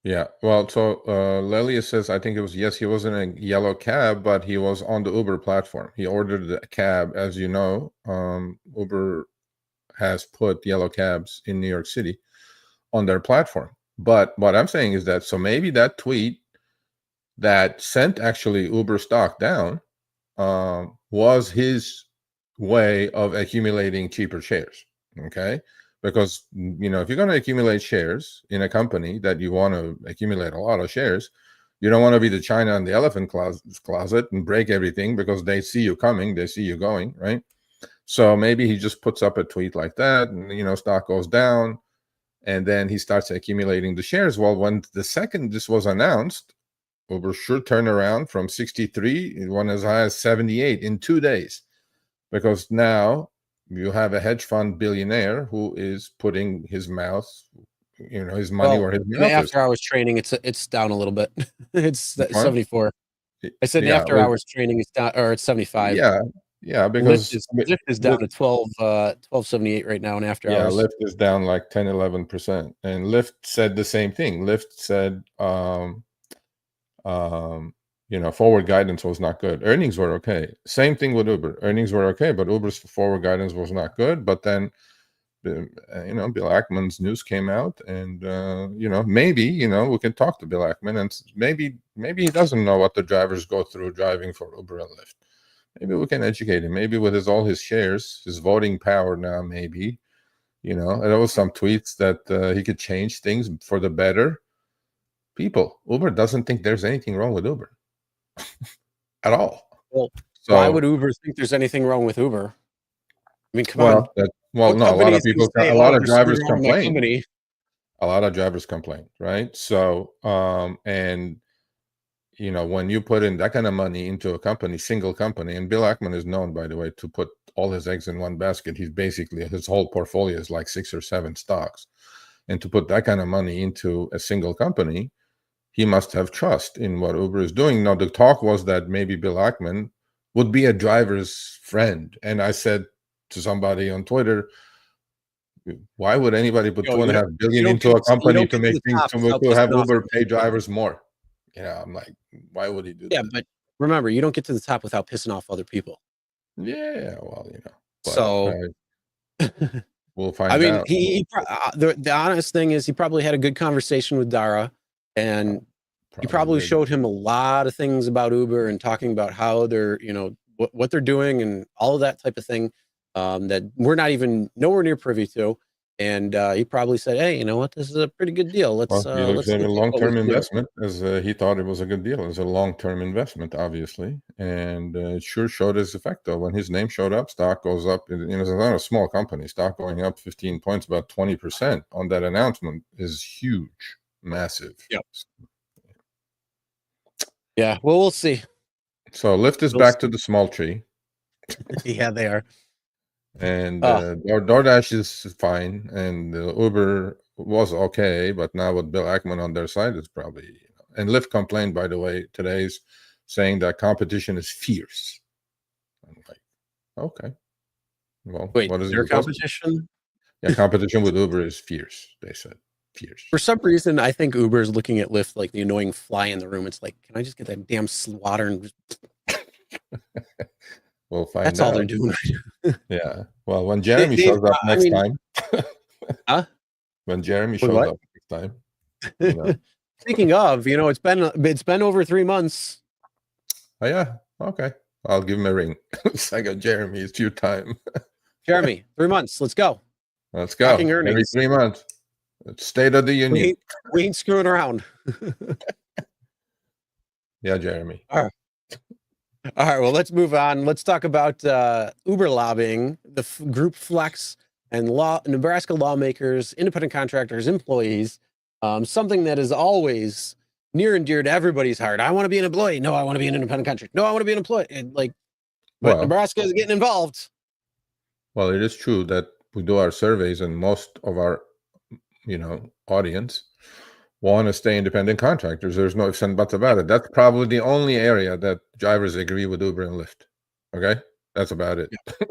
Yeah. Well, so Lelia says, I think it was, yes, he was in a yellow cab, but he was on the Uber platform. He ordered a cab. As you know, Uber has put yellow cabs in New York City on their platform. But what I'm saying is that, so maybe that tweet that sent actually Uber stock down was his way of accumulating cheaper shares. Okay. Because, if you're going to accumulate shares in a company that you want to accumulate a lot of shares, you don't want to be the China in the elephant closet and break everything, because they see you coming, they see you going, right? So maybe he just puts up a tweet like that, and, stock goes down, and then he starts accumulating the shares. Well, when the second this was announced, Uber should turn around from 63, it went as high as 78 in 2 days, because now you have a hedge fund billionaire who is putting his mouth, his money where his mouth is. After hours trading, it's down a little bit. It's 74. I said after hours trading, it's down, or it's 75. Yeah, because Lyft is down to 12.78 right now in after hours. Yeah, Lyft is down like 10-11%. And Lyft said the same thing. Lyft said forward guidance was not good. Earnings were okay. Same thing with Uber. Earnings were okay, but Uber's forward guidance was not good. But then, Bill Ackman's news came out, and maybe we can talk to Bill Ackman, and maybe he doesn't know what the drivers go through driving for Uber and Lyft. Maybe we can educate him. Maybe with all his shares, his voting power now, maybe there was some tweets that he could change things for the better. People, Uber doesn't think there's anything wrong with Uber at all. Well, why would Uber think there's anything wrong with Uber? I mean, come on. No, a lot of people, a lot of drivers complain. A lot of drivers complain, right? So, and when you put in that kind of money into a company, single company, and Bill Ackman is known, by the way, to put all his eggs in one basket. He's basically, his whole portfolio is like 6 or 7 stocks. And to put that kind of money into a single company, he must have trust in what Uber is doing. Now, the talk was that maybe Bill Ackman would be a driver's friend. And I said to somebody on Twitter, why would anybody put $2.5 billion into a company to make things, to have Uber pay drivers more? I'm like, why would he do that? Yeah, but remember, you don't get to the top without pissing off other people. Yeah, well, so we'll find out. The honest thing is, he probably had a good conversation with Dara, and he probably showed him a lot of things about Uber and talking about how they're, what they're doing and all of that type of thing that we're not even nowhere near privy to. And he probably said, "Hey, you know what? This is a pretty good deal. Let's a long-term investment, as he thought it was a good deal. It was a long-term investment, obviously, and it sure showed its effect. Though when his name showed up, stock goes up. It's not a small company. Stock going up 15 points, about 20% on that announcement is huge, massive. Yeah. Well, we'll see. So Lyft is back to the small tree. Yeah, they are. And Doordash is fine, and Uber was okay, but now with Bill Ackman on their side, it's probably. And Lyft complained, by the way, today's saying that competition is fierce. I'm like, okay, well, wait, what is their competition? Yeah, competition with Uber is fierce. They said. Fierce. For some reason, I think Uber is looking at Lyft like the annoying fly in the room. It's like, can I just get that damn swatter and just... We'll find That's out. all they're doing. Yeah. Well, when Jeremy shows up next time. Huh? When Jeremy shows up next time. You know. Speaking of, it's been over 3 months. Oh yeah. Okay. I'll give him a ring. I got Jeremy. It's your time. Jeremy, 3 months. Let's go. Let's go. Every 3 months. It's State of the Union. We ain't screwing around. Yeah, Jeremy. All right. Well, let's move on. Let's talk about Uber lobbying, the group Flex, and Nebraska lawmakers, independent contractors, employees. Something that is always near and dear to everybody's heart. I want to be an employee. No, I want to be an independent contractor. No, I want to be an employee. But Nebraska is getting involved. Well, it is true that we do our surveys, and most of our, audience want to stay independent contractors. There's no ifs and buts about it. That's probably the only area that drivers agree with Uber and Lyft. Okay, that's about it. Yeah.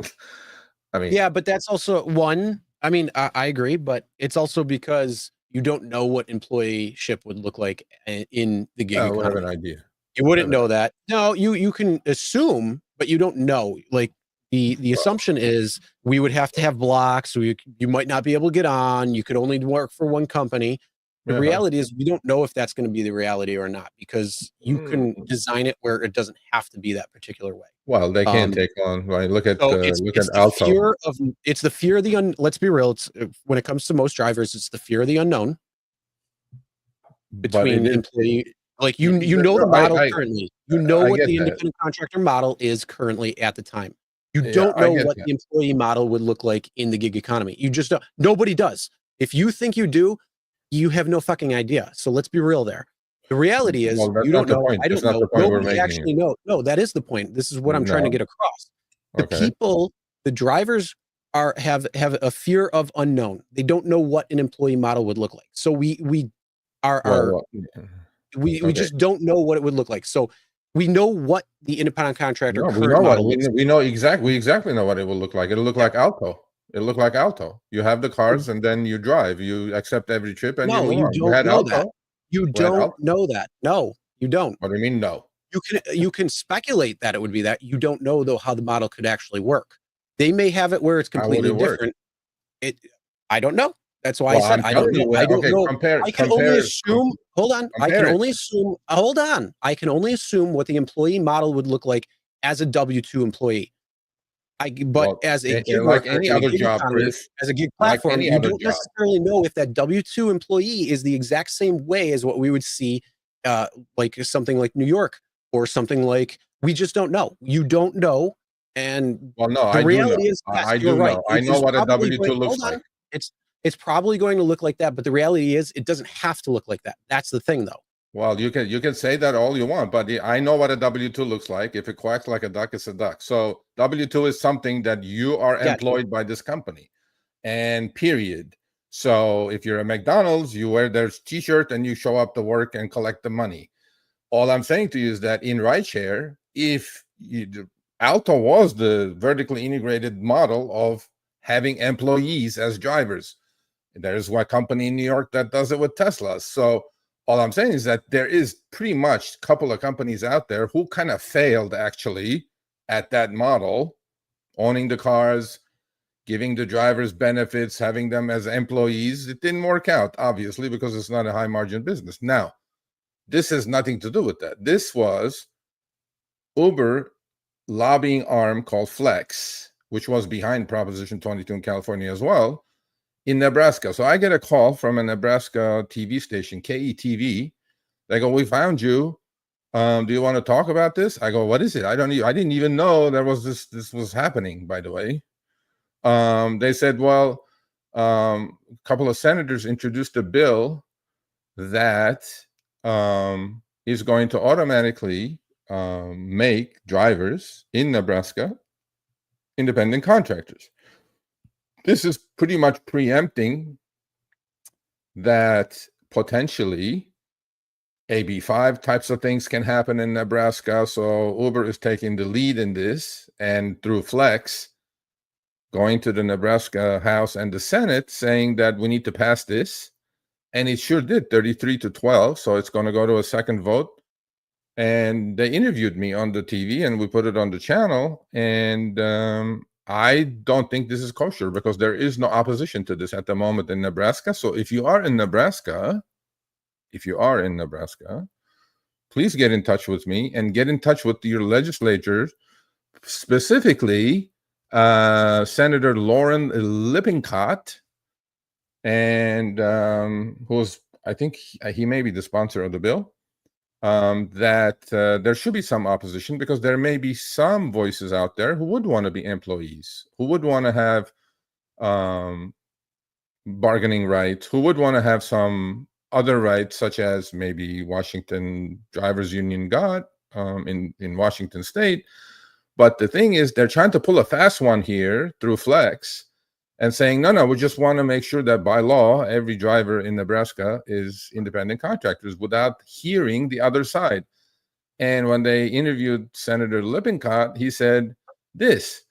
I mean, yeah, but that's also one. I mean, I agree, but it's also because you don't know what employeeship would look like in the gig economy. We have an idea. You wouldn't know that. No, you can assume, but you don't know. Like the assumption is we would have to have blocks. So you might not be able to get on. You could only work for one company. The reality is we don't know if that's going to be the reality or not, because you can design it where it doesn't have to be that particular way. Well, they can't take on. Right? Look at Alto. It's the fear of the let's be real. It's when it comes to most drivers, it's the fear of the unknown between employee. Like you know the model currently. You know what the independent contractor model is currently at the time. You don't know what the employee model would look like in the gig economy. You just don't. Nobody does. If you think you do, you have no fucking idea. So let's be real there. The reality is you don't know. I don't know. Nobody actually knows. No, that is the point. This is what I'm trying to get across. The people, the drivers have a fear of unknown. They don't know what an employee model would look like. So we just don't know what it would look like. So we know what the independent contractor we know exactly know what it will look like. It'll look like Alto. It'll look like Alto. You have the cars and then you drive. You accept every trip and you don't know that. You don't know that. No, you don't. What do you mean no? You can speculate that it would be that. You don't know though how the model could actually work. They may have it where it's completely different. I don't know. That's why I said I don't know. I don't know. I can only assume. Hold on. I can only assume. Hold on. I can only assume what the employee model would look like as a W-2 employee. As a gig like any other job, Chris, as a gig platform, you don't necessarily know if that W-2 employee is the exact same way as what we would see, like something like New York or something like. We just don't know. You don't know, and the reality is, I do know. I know what a W-2 looks like. It's probably going to look like that, but the reality is it doesn't have to look like that. That's the thing, though. Well, you can say that all you want, but I know what a W-2 looks like. If it quacks like a duck, it's a duck. So W-2 is something that you are employed by this company, and period. So if you're a McDonald's, you wear their T-shirt and you show up to work and collect the money. All I'm saying to you is that in rideshare, Alto was the vertically integrated model of having employees as drivers. There's one company in New York that does it with Tesla. So all I'm saying is that there is pretty much a couple of companies out there who kind of failed actually at that model, owning the cars, giving the drivers benefits, having them as employees. It didn't work out, obviously, because it's not a high margin business. Now, this has nothing to do with that. This was Uber lobbying arm called Flex, which was behind Proposition 22 in California as well, in Nebraska. So I get a call from a Nebraska TV station, KETV. They go, "We found you. Do you want to talk about this?" I go, "What is it? I didn't even know there was this was happening, by the way." They said, well, a couple of senators introduced a bill that is going to automatically make drivers in Nebraska independent contractors. This is pretty much preempting that potentially AB5 types of things can happen in Nebraska. So Uber is taking the lead in this, and through Flex, going to the Nebraska House and the Senate saying that we need to pass this. and it sure did, 33-12. So it's going to go to a second vote. And they interviewed me on the TV, and we put it on the channel. And I don't think this is kosher because there is no opposition to this at the moment in Nebraska. So if you are in Nebraska, please get in touch with me and get in touch with your legislators, specifically Senator Lauren Lippincott, and who's, I think he may be the sponsor of the bill. That there should be some opposition because there may be some voices out there who would want to be employees, who would want to have bargaining rights, who would want to have some other rights, such as maybe Washington Drivers Union got in Washington State. But the thing is, they're trying to pull a fast one here through Flex and saying, no, we just want to make sure that by law, every driver in Nebraska is independent contractors without hearing the other side. And when they interviewed Senator Lippincott, he said this.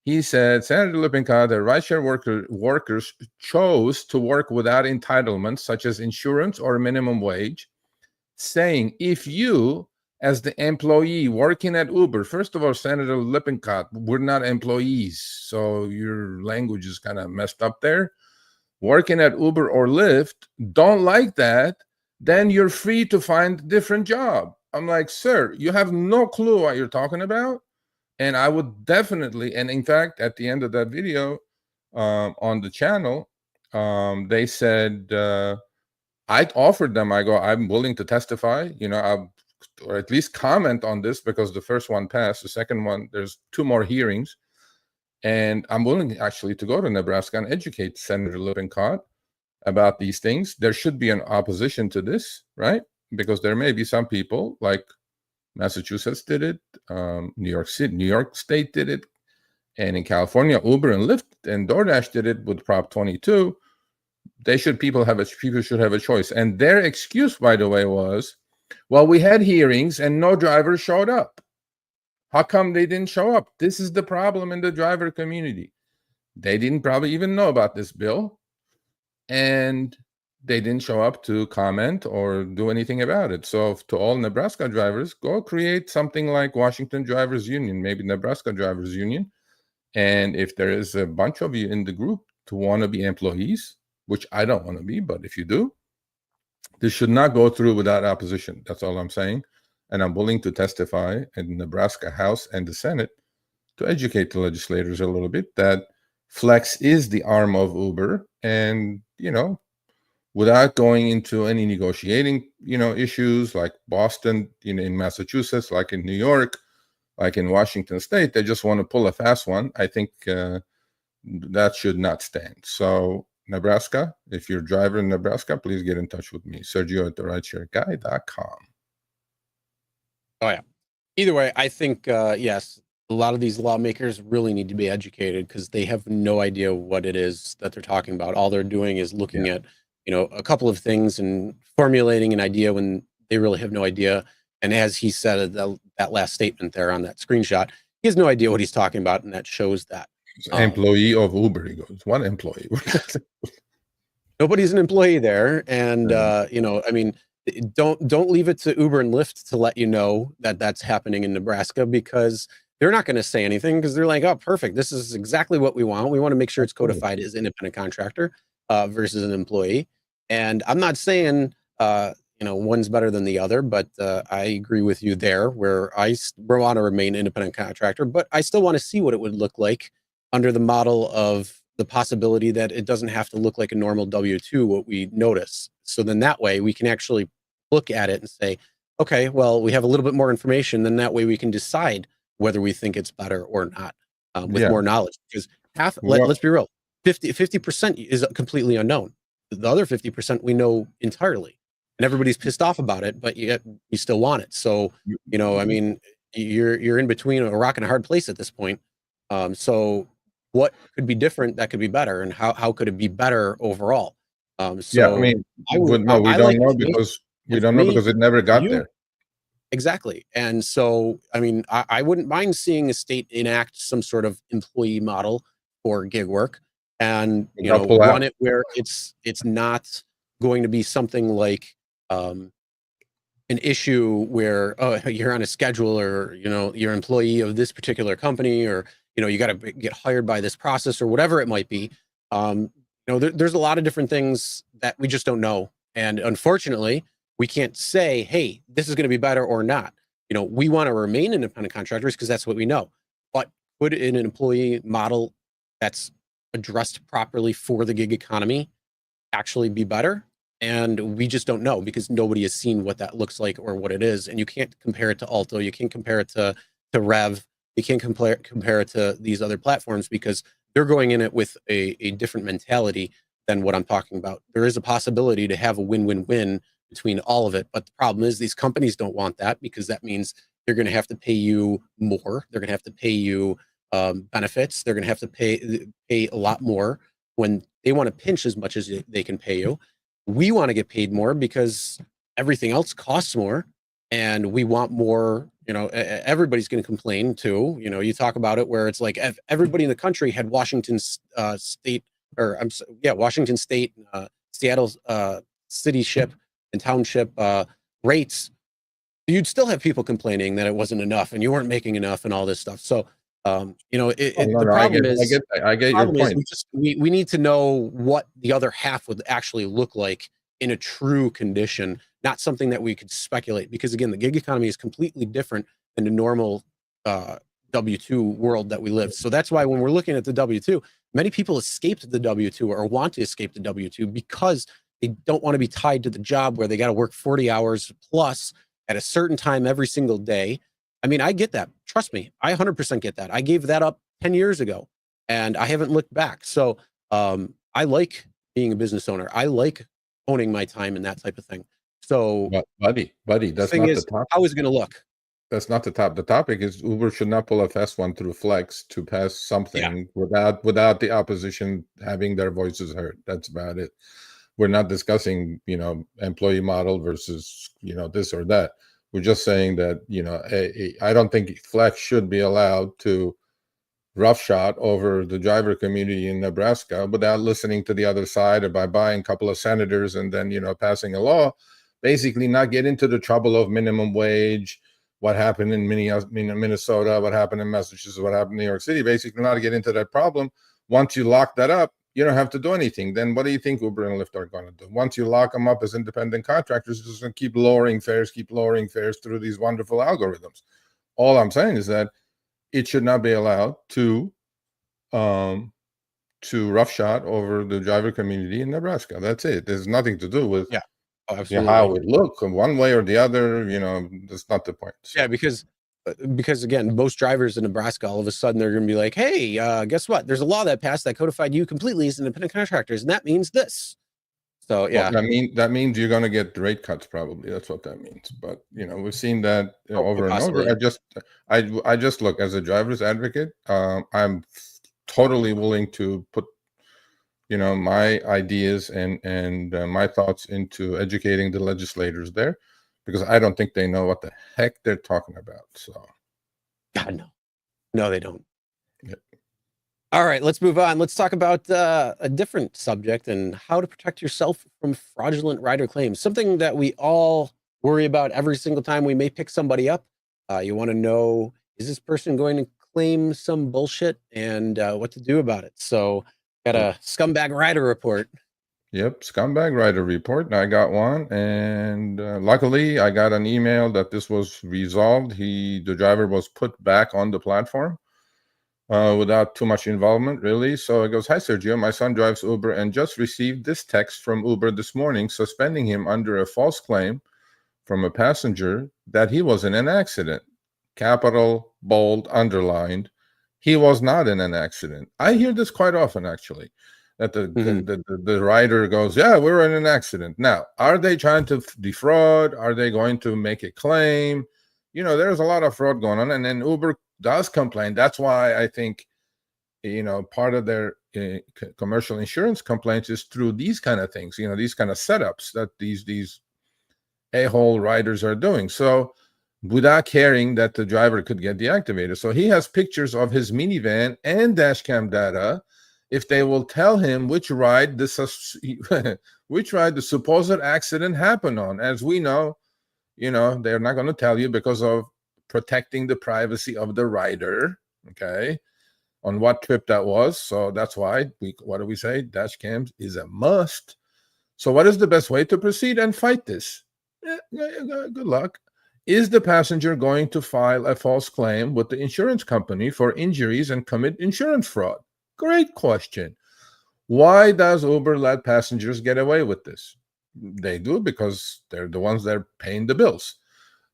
He said, Senator Lippincott, the rideshare workers chose to work without entitlements, such as insurance or minimum wage, saying, if you, as the employee working at Uber, first of all, Senator Lippincott, we're not employees, so your language is kind of messed up there. Working at Uber or Lyft, don't like that, then you're free to find a different job. I'm like, sir, you have no clue what you're talking about. And I would definitely, and in fact, at the end of that video on the channel, they said, I offered them, I'm willing to testify, or at least comment on this because the first one passed. The second one, there's 2 more hearings. And I'm willing actually to go to Nebraska and educate Senator Lippincott about these things. There should be an opposition to this, right? Because there may be some people like Massachusetts did it, New York State did it, and in California, Uber and Lyft and Doordash did it with Prop 22. People should have a choice. And their excuse, by the way, was, well, we had hearings and no drivers showed up. How come they didn't show up? This is the problem in the driver community. They didn't probably even know about this bill, and they didn't show up to comment or do anything about it. So to all Nebraska drivers, go create something like Washington Drivers Union, maybe Nebraska Drivers Union. And if there is a bunch of you in the group to want to be employees, which I don't want to be, but if you do, this should not go through without opposition. That's all I'm saying. And I'm willing to testify in the Nebraska House and the Senate to educate the legislators a little bit that Flex is the arm of Uber, and, without going into any negotiating, issues like Boston, in Massachusetts, like in New York, like in Washington State, they just want to pull a fast one. I think that should not stand. So Nebraska, if you're a driver in Nebraska, please get in touch with me, Sergio at therideshareguy.com. Oh, yeah. Either way, I think, yes, a lot of these lawmakers really need to be educated because they have no idea what it is that they're talking about. All they're doing is looking at, a couple of things and formulating an idea when they really have no idea. And as he said, that last statement there on that screenshot, he has no idea what he's talking about. And that shows that. Employee of Uber, he goes, one employee. Nobody's an employee there. And, don't leave it to Uber and Lyft to let you know that that's happening in Nebraska, because they're not going to say anything because they're like, oh, perfect. This is exactly what we want. We want to make sure it's codified as independent contractor versus an employee. And I'm not saying, one's better than the other, but I agree with you there where I want to remain independent contractor, but I still want to see what it would look like under the model of the possibility that it doesn't have to look like a normal W-2, what we notice. So then that way we can actually look at it and say, okay, well, we have a little bit more information. Then that way we can decide whether we think it's better or not with more knowledge. Because let's be real, 50% is completely unknown. The other 50% we know entirely, and everybody's pissed off about it, but yet you still want it. So, you're in between a rock and a hard place at this point. So what could be different that could be better, and how could it be better overall? We don't know because it never got there. Exactly. And so, I wouldn't mind seeing a state enact some sort of employee model for gig work and, run it where it's not going to be something like an issue where you're on a schedule, or you're an employee of this particular company, or you got to get hired by this process, or whatever it might be. There's a lot of different things that we just don't know, and unfortunately, we can't say, hey, this is going to be better or not. We want to remain independent contractors because that's what we know. But put it in an employee model that's addressed properly for the gig economy actually be better? And we just don't know, because nobody has seen what that looks like or what it is. And you can't compare it to Alto. You can't compare it to Rev. You can't compare it to these other platforms, because they're going in it with a different mentality than what I'm talking about. There is a possibility to have a win-win-win between all of it. But the problem is these companies don't want that, because that means they're going to have to pay you more. They're going to have to pay you benefits. They're going to have to pay a lot more when they want to pinch as much as they can pay you. We want to get paid more because everything else costs more, and we want more. Everybody's going to complain too. You talk about it where it's like if everybody in the country had Washington State, Seattle city ship and township rates, you'd still have people complaining that it wasn't enough and you weren't making enough and all this stuff. So, the problem is, I get your point. We need to know what the other half would actually look like in a true condition, not something that we could speculate. Because again, the gig economy is completely different than the normal W-2 world that we live. So that's why when we're looking at the W-2, many people escaped the W-2 or want to escape the W-2 because they don't want to be tied to the job where they got to work 40 hours plus at a certain time every single day. I mean, I get that. Trust me, I 100% get that. I gave that up 10 years ago and I haven't looked back. So I like being a business owner. I like owning my time and that type of thing. So, buddy, that's not the topic. How is it going to look? That's not the topic. The topic is Uber should not pull a fast one through Flex to pass something without the opposition having their voices heard. That's about it. We're not discussing, employee model versus, this or that. We're just saying that, I don't think Flex should be allowed to roughshod over the driver community in Nebraska without listening to the other side, or by buying a couple of senators and then, passing a law, basically not get into the trouble of minimum wage, what happened in Minnesota, what happened in Massachusetts, what happened in New York City, basically not get into that problem. Once you lock that up, you don't have to do anything. Then what do you think Uber and Lyft are going to do? Once you lock them up as independent contractors, it's just going to keep lowering fares through these wonderful algorithms. All I'm saying is that it should not be allowed to roughshod over the driver community in Nebraska. That's it. There's nothing to do with how it looks one way or the other. That's not the point. So. Yeah, because again, most drivers in Nebraska, all of a sudden they're going to be like, hey, guess what? There's a law that passed that codified you completely as independent contractors, and that means this. So yeah, well, that means you're going to get rate cuts. Probably that's what that means. But we've seen that over and over. I just look, as a driver's advocate. I'm totally willing to put my ideas and my thoughts into educating the legislators there, because I don't think they know what the heck they're talking about. So, God, no, they don't. Yep. All right, let's move on. Let's talk about a different subject and how to protect yourself from fraudulent rider claims. Something that we all worry about every single time we may pick somebody up. You want to know, is this person going to claim some bullshit, and what to do about it? So, got a scumbag rider report. Yep, scumbag rider report. I got one, and luckily I got an email that this was resolved. The driver was put back on the platform without too much involvement, really. So it goes, "Hi, Sergio. My son drives Uber and just received this text from Uber this morning suspending him under a false claim from a passenger that he was in an accident. Capital, bold, underlined. He was not in an accident." I hear this quite often, actually. That the rider goes, "Yeah, we were in an accident." Now, are they trying to defraud? Are they going to make a claim? There's a lot of fraud going on, and then Uber does complain. That's why I think, part of their commercial insurance complaints is through these kind of things. These kind of setups that these a-hole riders are doing. So, without caring that the driver could get deactivated. So he has pictures of his minivan and dash cam data, if they will tell him which ride the supposed accident happened on. As we know, they're not going to tell you because of protecting the privacy of the rider, okay, on what trip that was. So that's why what do we say? Dash cams is a must. So what is the best way to proceed and fight this? Good luck. Is the passenger going to file a false claim with the insurance company for injuries and commit insurance fraud? Great question. Why does Uber let passengers get away with this? They do because they're the ones that are paying the bills.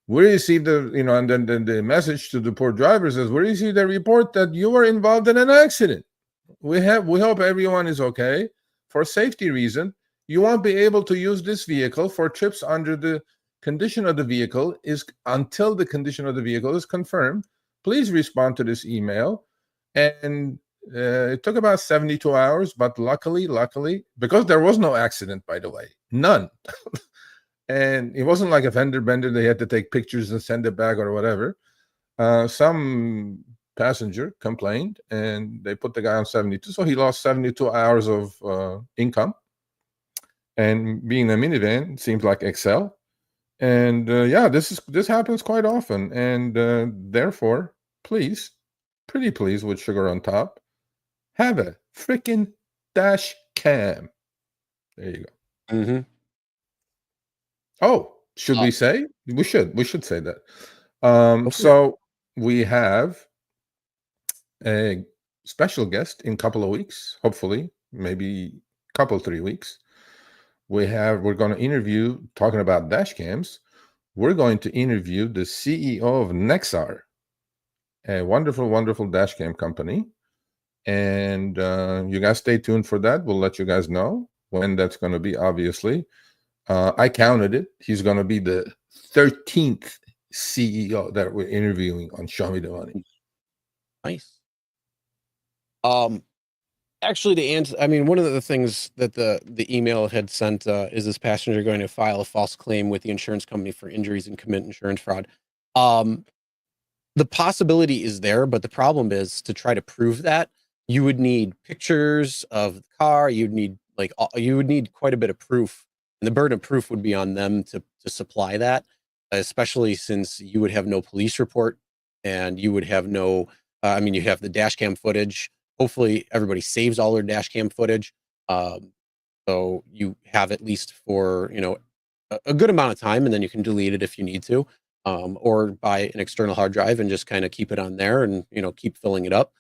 We receive and then the message to the poor drivers is, we received a report that you were involved in an accident. We hope everyone is okay. For safety reason, you won't be able to use this vehicle for trips under the condition of the vehicle until the condition of the vehicle is confirmed. Please respond to this email. And it took about 72 hours, but luckily, because there was no accident, by the way, none. And it wasn't like a fender bender. They had to take pictures and send it back or whatever. Some passenger complained and they put the guy on 72. So he lost 72 hours of income. And being a minivan seems like Excel. And this happens quite often. And therefore, please, pretty please, with sugar on top, have a freaking dash cam. There you go. Mm-hmm. Oh, should we say? We should say that. So we have a special guest in a couple of weeks, hopefully, maybe a couple, 3 weeks. We're going to interview, talking about dash cams, we're going to interview the CEO of Nexar, a wonderful, wonderful dash cam company. And you guys stay tuned for that. We'll let you guys know when that's going to be, obviously. I counted it. He's going to be the 13th CEO that we're interviewing on Show Me the Money. Nice. Actually, to answer, I mean, one of the things that the email had sent is this passenger going to file a false claim with the insurance company for injuries and commit insurance fraud. The possibility is there, but the problem is, to try to prove that, you would need pictures of the car. You would need quite a bit of proof, and the burden of proof would be on them to supply that, especially since you would have no police report and you would have no, you have the dash cam footage. Hopefully everybody saves all their dash cam footage. So you have at least for, a good amount of time, and then you can delete it if you need to, or buy an external hard drive and just kind of keep it on there and, keep filling it up.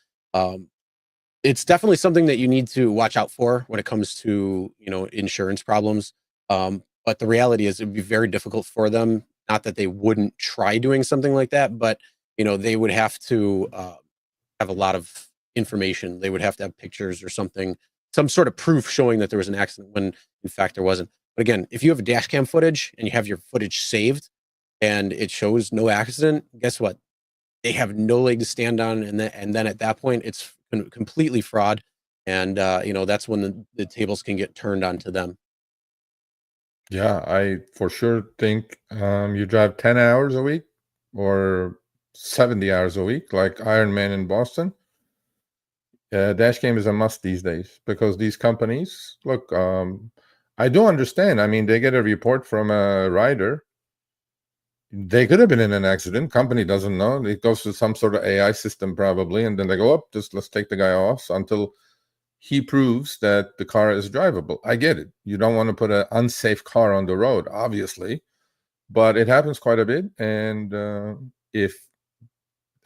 It's definitely something that you need to watch out for when it comes to, insurance problems. But the reality is it'd be very difficult for them. Not that they wouldn't try doing something like that, but, they would have to have a lot of information. They would have to have pictures or something, some sort of proof showing that there was an accident when in fact there wasn't. But again, if you have a dash cam footage and you have your footage saved and it shows no accident, guess what? They have no leg to stand on. And then at that point, it's completely fraud. And, that's when the tables can get turned onto them. Yeah, I for sure think you drive 10 hours a week or 70 hours a week, like Iron Man in Boston. Dash cam is a must these days because these companies, look, I do understand. I mean, they get a report from a rider. They could have been in an accident. Company doesn't know. It goes to some sort of AI system probably, and then they go, let's take the guy off until he proves that the car is drivable. I get it. You don't want to put an unsafe car on the road, obviously, but it happens quite a bit. And if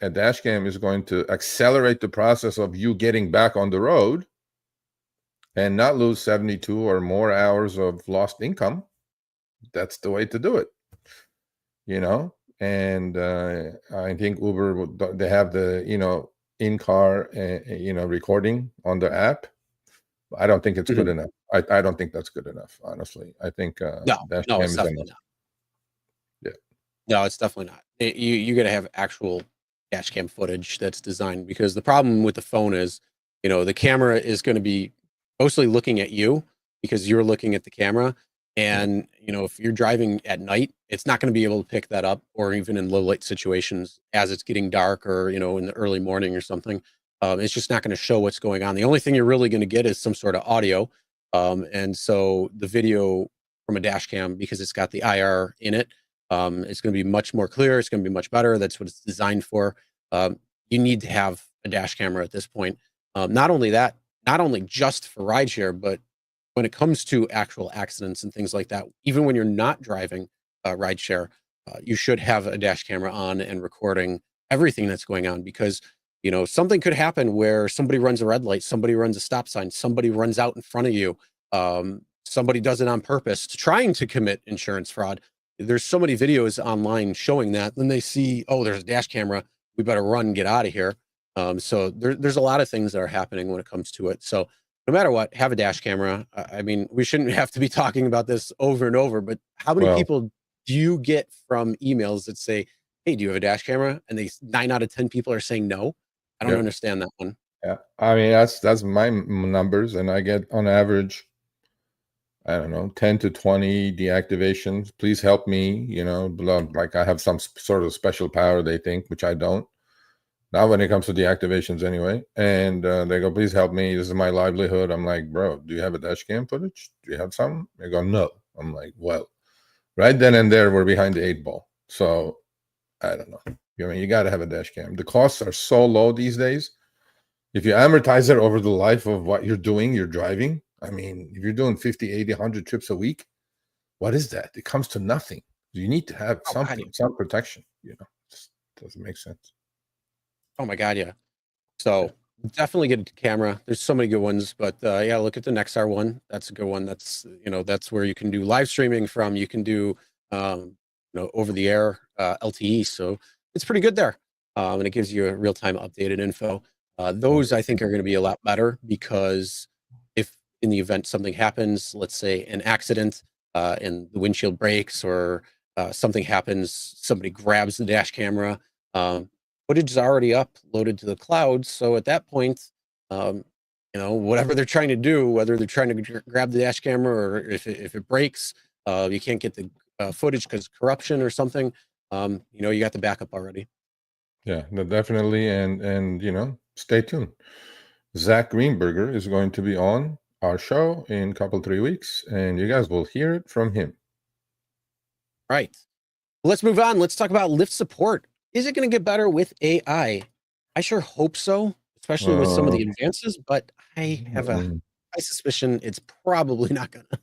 a dash cam is going to accelerate the process of you getting back on the road and not lose 72 or more hours of lost income, that's the way to do it. And I think Uber, they have the, in-car, recording on the app. I don't think it's good enough. I don't think that's good enough, honestly. I think dash cam is enough. Yeah. No, it's definitely not. You got to have actual dash cam footage that's designed, because the problem with the phone is, the camera is going to be mostly looking at you because you're looking at the camera. And, if you're driving at night, it's not going to be able to pick that up, or even in low light situations as it's getting dark, or, in the early morning or something. It's just not going to show what's going on. The only thing you're really going to get is some sort of audio. And so the video from a dash cam, because it's got the IR in it, it's going to be much more clear. It's going to be much better. That's what it's designed for. You need to have a dash camera at this point. Not only that, not only just for rideshare, but when it comes to actual accidents and things like that, even when you're not driving rideshare, you should have a dash camera on and recording everything that's going on, because something could happen where somebody runs a red light, somebody runs a stop sign, somebody runs out in front of you, somebody does it on purpose, trying to commit insurance fraud. There's so many videos online showing that. Then they see, oh, there's a dash camera, we better run, get out of here. So there's a lot of things that are happening when it comes to it. So no matter what, have a dash camera. I mean, we shouldn't have to be talking about this over and over, but how many people do you get from emails that say, hey, do you have a dash camera? And 9 out of 10 people are saying no. I don't understand that one. Yeah, I mean, that's my numbers, and I get on average, I don't know, 10 to 20 deactivations. Please help me, like I have some sort of special power, they think, which I don't. Not when it comes to deactivations anyway. And they go, please help me. This is my livelihood. I'm like, bro, do you have a dash cam footage? Do you have some? They go, no. I'm like, well, right then and there, we're behind the 8 ball. So I don't know. You got to have a dash cam. The costs are so low these days. If you amortize it over the life of what you're doing, you're driving. I mean, if you're doing 50, 80, 100 trips a week, what is that? It comes to nothing. You need to have something, some protection. Just doesn't make sense. Oh my God, yeah. So definitely get a camera. There's so many good ones, but yeah, look at the Nexar one. That's a good one. That's that's where you can do live streaming from. You can do over the air LTE. So it's pretty good there, and it gives you a real time updated info. Those I think are going to be a lot better, because if in the event something happens, let's say an accident, and the windshield breaks, or something happens, somebody grabs the dash camera. Footage is already uploaded to the cloud. So at that point, whatever they're trying to do, whether they're trying to grab the dash camera, or if it breaks, you can't get the footage because corruption or something, you got the backup already. Yeah, no, definitely. And stay tuned. Zach Greenberger is going to be on our show in a couple, 3 weeks, and you guys will hear it from him. Right. Let's move on. Let's talk about Lyft Support. Is it going to get better with AI? I sure hope so, especially with some of the advances, but I have a high suspicion it's probably not going to.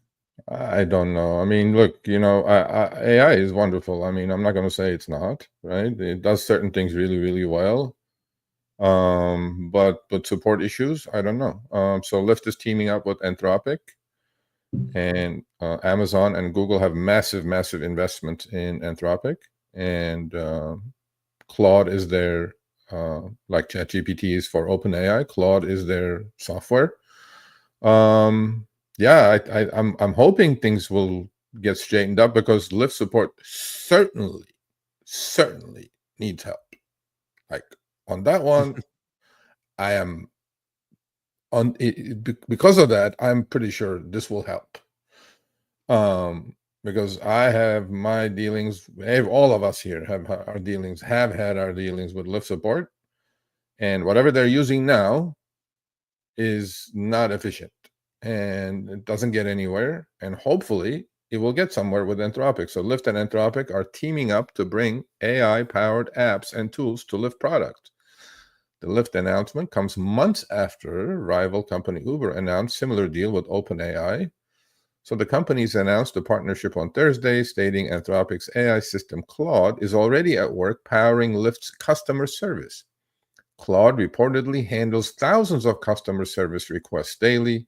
I don't know. I mean, look, AI is wonderful. I mean, I'm not going to say it's not, right? It does certain things really, really well. But support issues, I don't know. So Lyft is teaming up with Anthropic, and Amazon and Google have massive, massive investment in Anthropic, and Claude is their like ChatGPT is for OpenAI. Claude is their software. Yeah, I'm hoping things will get straightened up, because Lyft Support certainly needs help. Like on that one, I am on it, because of that. I'm pretty sure this will help. Because I have my dealings. All of us here have had our dealings with Lyft Support, and whatever they're using now is not efficient, and it doesn't get anywhere. And hopefully, it will get somewhere with Anthropic. So Lyft and Anthropic are teaming up to bring AI-powered apps and tools to Lyft product. The Lyft announcement comes months after rival company Uber announced similar deal with OpenAI. So the companies announced a partnership on Thursday, stating Anthropic's AI system Claude is already at work powering Lyft's customer service. Claude reportedly handles thousands of customer service requests daily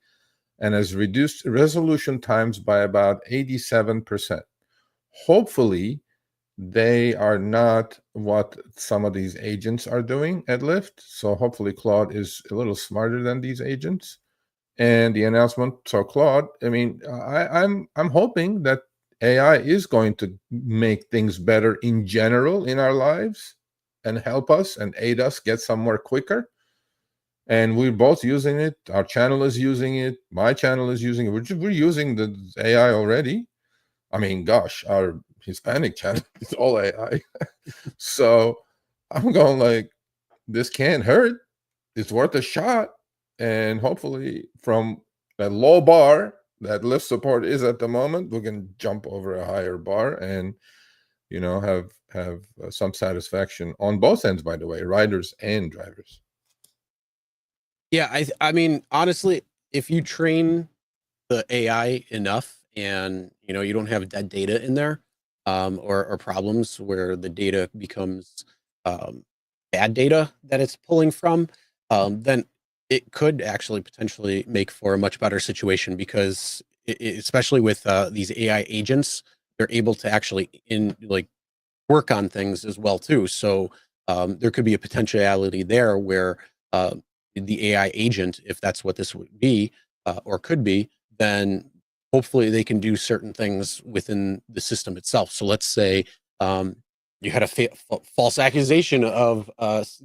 and has reduced resolution times by about 87%. Hopefully, they are not what some of these agents are doing at Lyft. So hopefully Claude is a little smarter than these agents. And the announcement, so Claude, I mean, I'm hoping that AI is going to make things better in general in our lives, and help us and aid us get somewhere quicker. And we're both using it. Our channel is using it. My channel is using it. We're using the AI already. I mean, gosh, our Hispanic channel is all AI. So I'm going like, this can't hurt. it's worth a shot. And hopefully from that low bar that Lyft Support is at the moment, we can jump over a higher bar and, you know, have some satisfaction on both ends, by the way, riders and drivers. Yeah, I mean, honestly, if you train the AI enough and, you know, you don't have dead data in there, or problems where the data becomes bad data that it's pulling from, then it could actually potentially make for a much better situation because especially with these AI agents, they're able to actually work on things as well too. So there could be a potentiality there where the AI agent, if that's what this would be or could be, then hopefully they can do certain things within the system itself. So let's say you had a false accusation of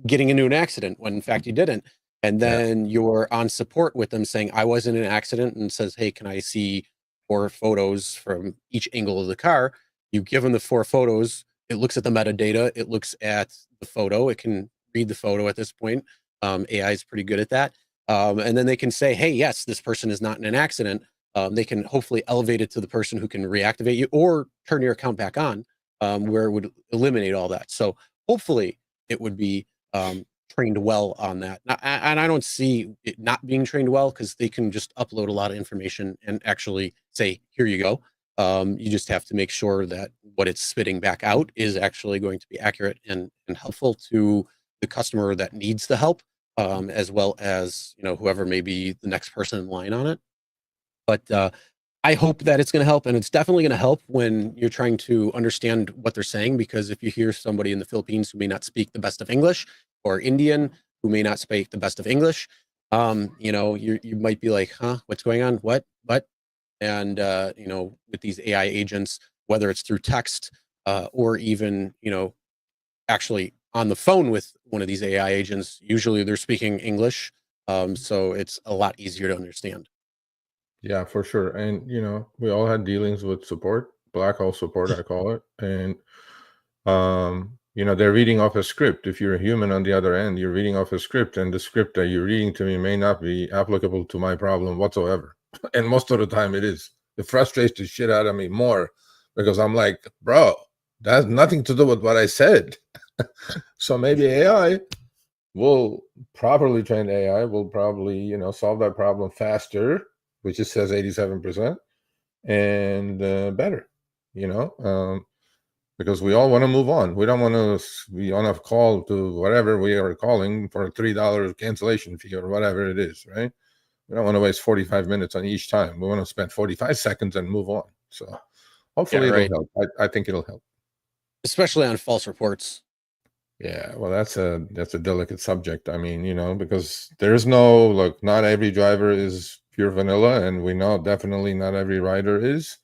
getting into an accident when in fact you didn't. And then you're on support with them saying, I was in an accident, and says, hey, can I see 4 photos from each angle of the car? You give them the 4 photos. It looks at the metadata. It looks at the photo. It can read the photo at this point. AI is pretty good at that. And then they can say, hey, yes, this person is not in an accident. They can hopefully elevate it to the person who can reactivate you or turn your account back on, where it would eliminate all that. So hopefully it would be trained well on that. And I don't see it not being trained well because they can just upload a lot of information and actually say, here you go. You just have to make sure that what it's spitting back out is actually going to be accurate and helpful to the customer that needs the help, as well as, you know, whoever may be the next person in line on it. But I hope that it's going to help, and it's definitely going to help when you're trying to understand what they're saying, because if you hear somebody in the Philippines who may not speak the best of English, or Indian who may not speak the best of English, you know, you might be like, huh, what's going on? What? And you know, with these AI agents, whether it's through text or even, you know, actually on the phone with one of these AI agents, usually they're speaking English, so it's a lot easier to understand. Yeah, for sure. And you know, we all had dealings with support, black hole support, I call it. And you know, they're reading off a script. If you're a human on the other end, you're reading off a script, and the script that you're reading to me may not be applicable to my problem whatsoever. And most of the time it is. It frustrates the shit out of me more because I'm like, bro, that has nothing to do with what I said. So maybe AI will properly trained AI will probably, you know, solve that problem faster, which it says 87%, and better, you know, because we all want to move on. We don't want to be on a call to whatever we are calling for a $3 cancellation fee or whatever it is, right? We don't want to waste 45 minutes on each time. We want to spend 45 seconds and move on. So hopefully it'll help. I think it'll help. Especially on false reports. Yeah, well, that's a delicate subject. I mean, you know, because there's no, like, not every driver is pure vanilla, and we know definitely not every rider is.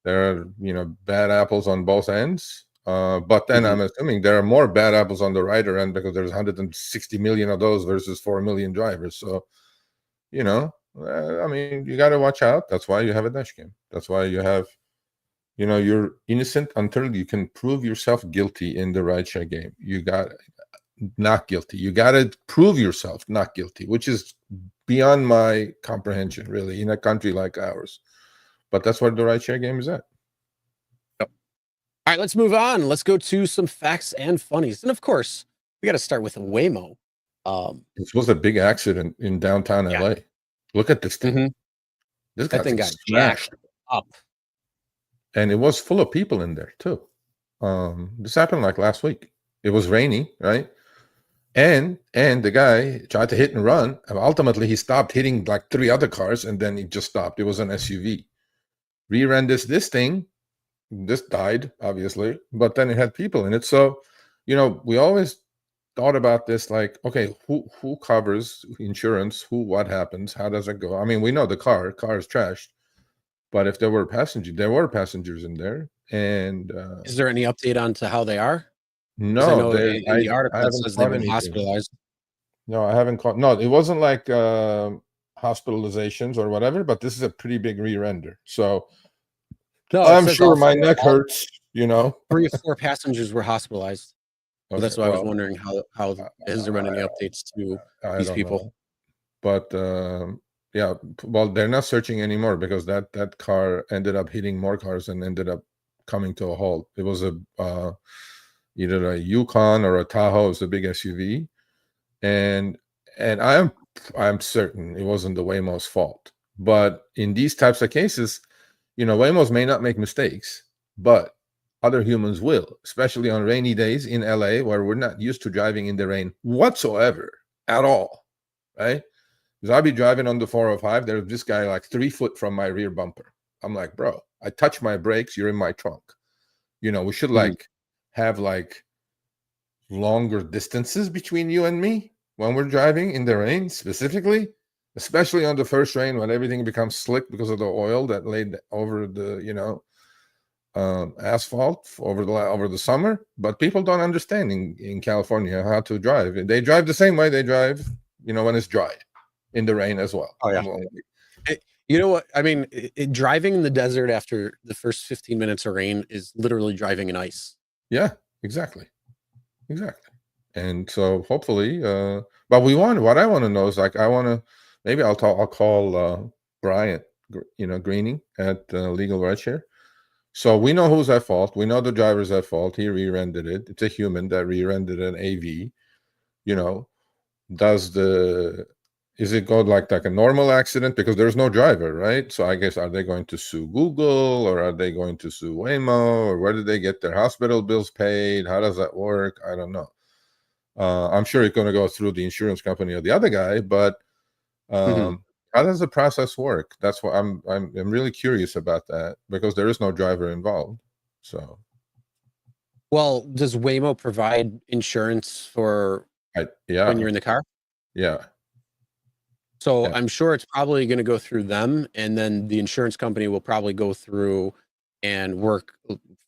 There are, you know, bad apples on both ends. But then I'm assuming there are more bad apples on the rider end because there's 160 million of those versus 4 million drivers. So, you know, I mean, you got to watch out. That's why you have a dash cam. That's why you have, you know, you're innocent until you can prove yourself guilty in the rideshare game. You got not guilty. You got to prove yourself not guilty, which is beyond my comprehension, really, in a country like ours. But that's what the rideshare game is at. Yep. All right, let's move on. Let's go to some facts and funnies. And of course, we got to start with Waymo. This was a big accident in downtown LA. Look at this thing. This that thing got smashed jacked up. And it was full of people in there too. This happened like last week. It was rainy, right? And the guy tried to hit and run. And ultimately, he stopped hitting like 3 other cars, and then he just stopped. It was an SUV. Reran this thing. This died, obviously, but then it had people in it. So, you know, we always thought about this like, okay, who covers insurance? What happens? How does it go? I mean, we know the car is trashed. But if there were passengers in there. And is there any update on to how they are? No, I know in the article it says they've been hospitalized. No, I haven't caught. No, it wasn't like hospitalizations or whatever. But this is a pretty big re-render. So no, I'm sure my neck hurts. You know, 3 or 4 passengers were hospitalized. So that's why I was wondering how has there been any updates to these people? Know. But yeah, well, they're not searching anymore because that car ended up hitting more cars and ended up coming to a halt. It was either a Yukon or a Tahoe. It was a big SUV, and I'm certain it wasn't the Waymo's fault. But in these types of cases, Waymos may not make mistakes, but other humans will, especially on rainy days in LA where we're not used to driving in the rain whatsoever at all, right? Because I'll be driving on the 405. There's this guy like 3 foot from my rear bumper. I'm like, bro, I touch my brakes. You're in my trunk. We should have like longer distances between you and me when we're driving in the rain, specifically, especially on the first rain when everything becomes slick because of the oil that laid over the, asphalt over the summer. But people don't understand in California how to drive. They drive the same way they drive, when it's dry. In the rain as well. Oh yeah. You know what? I mean, driving in the desert after the first 15 minutes of rain is literally driving in ice. Yeah, exactly. And so hopefully, but what I want to know is like, maybe I'll call Bryant, Greening at Legal Rideshare. So we know who's at fault. We know the driver's at fault. He rear-ended it. It's a human that rear-ended an AV. Is it go like a normal accident because there's no driver, right? So I guess, are they going to sue Google or are they going to sue Waymo, or where did they get their hospital bills paid? How does that work? I don't know. I'm sure it's going to go through the insurance company or the other guy, but how does the process work? That's what I'm really curious about that, because there is no driver involved. So, well, does Waymo provide insurance for when you're in the car? Yeah. So I'm sure it's probably going to go through them, and then the insurance company will probably go through and work.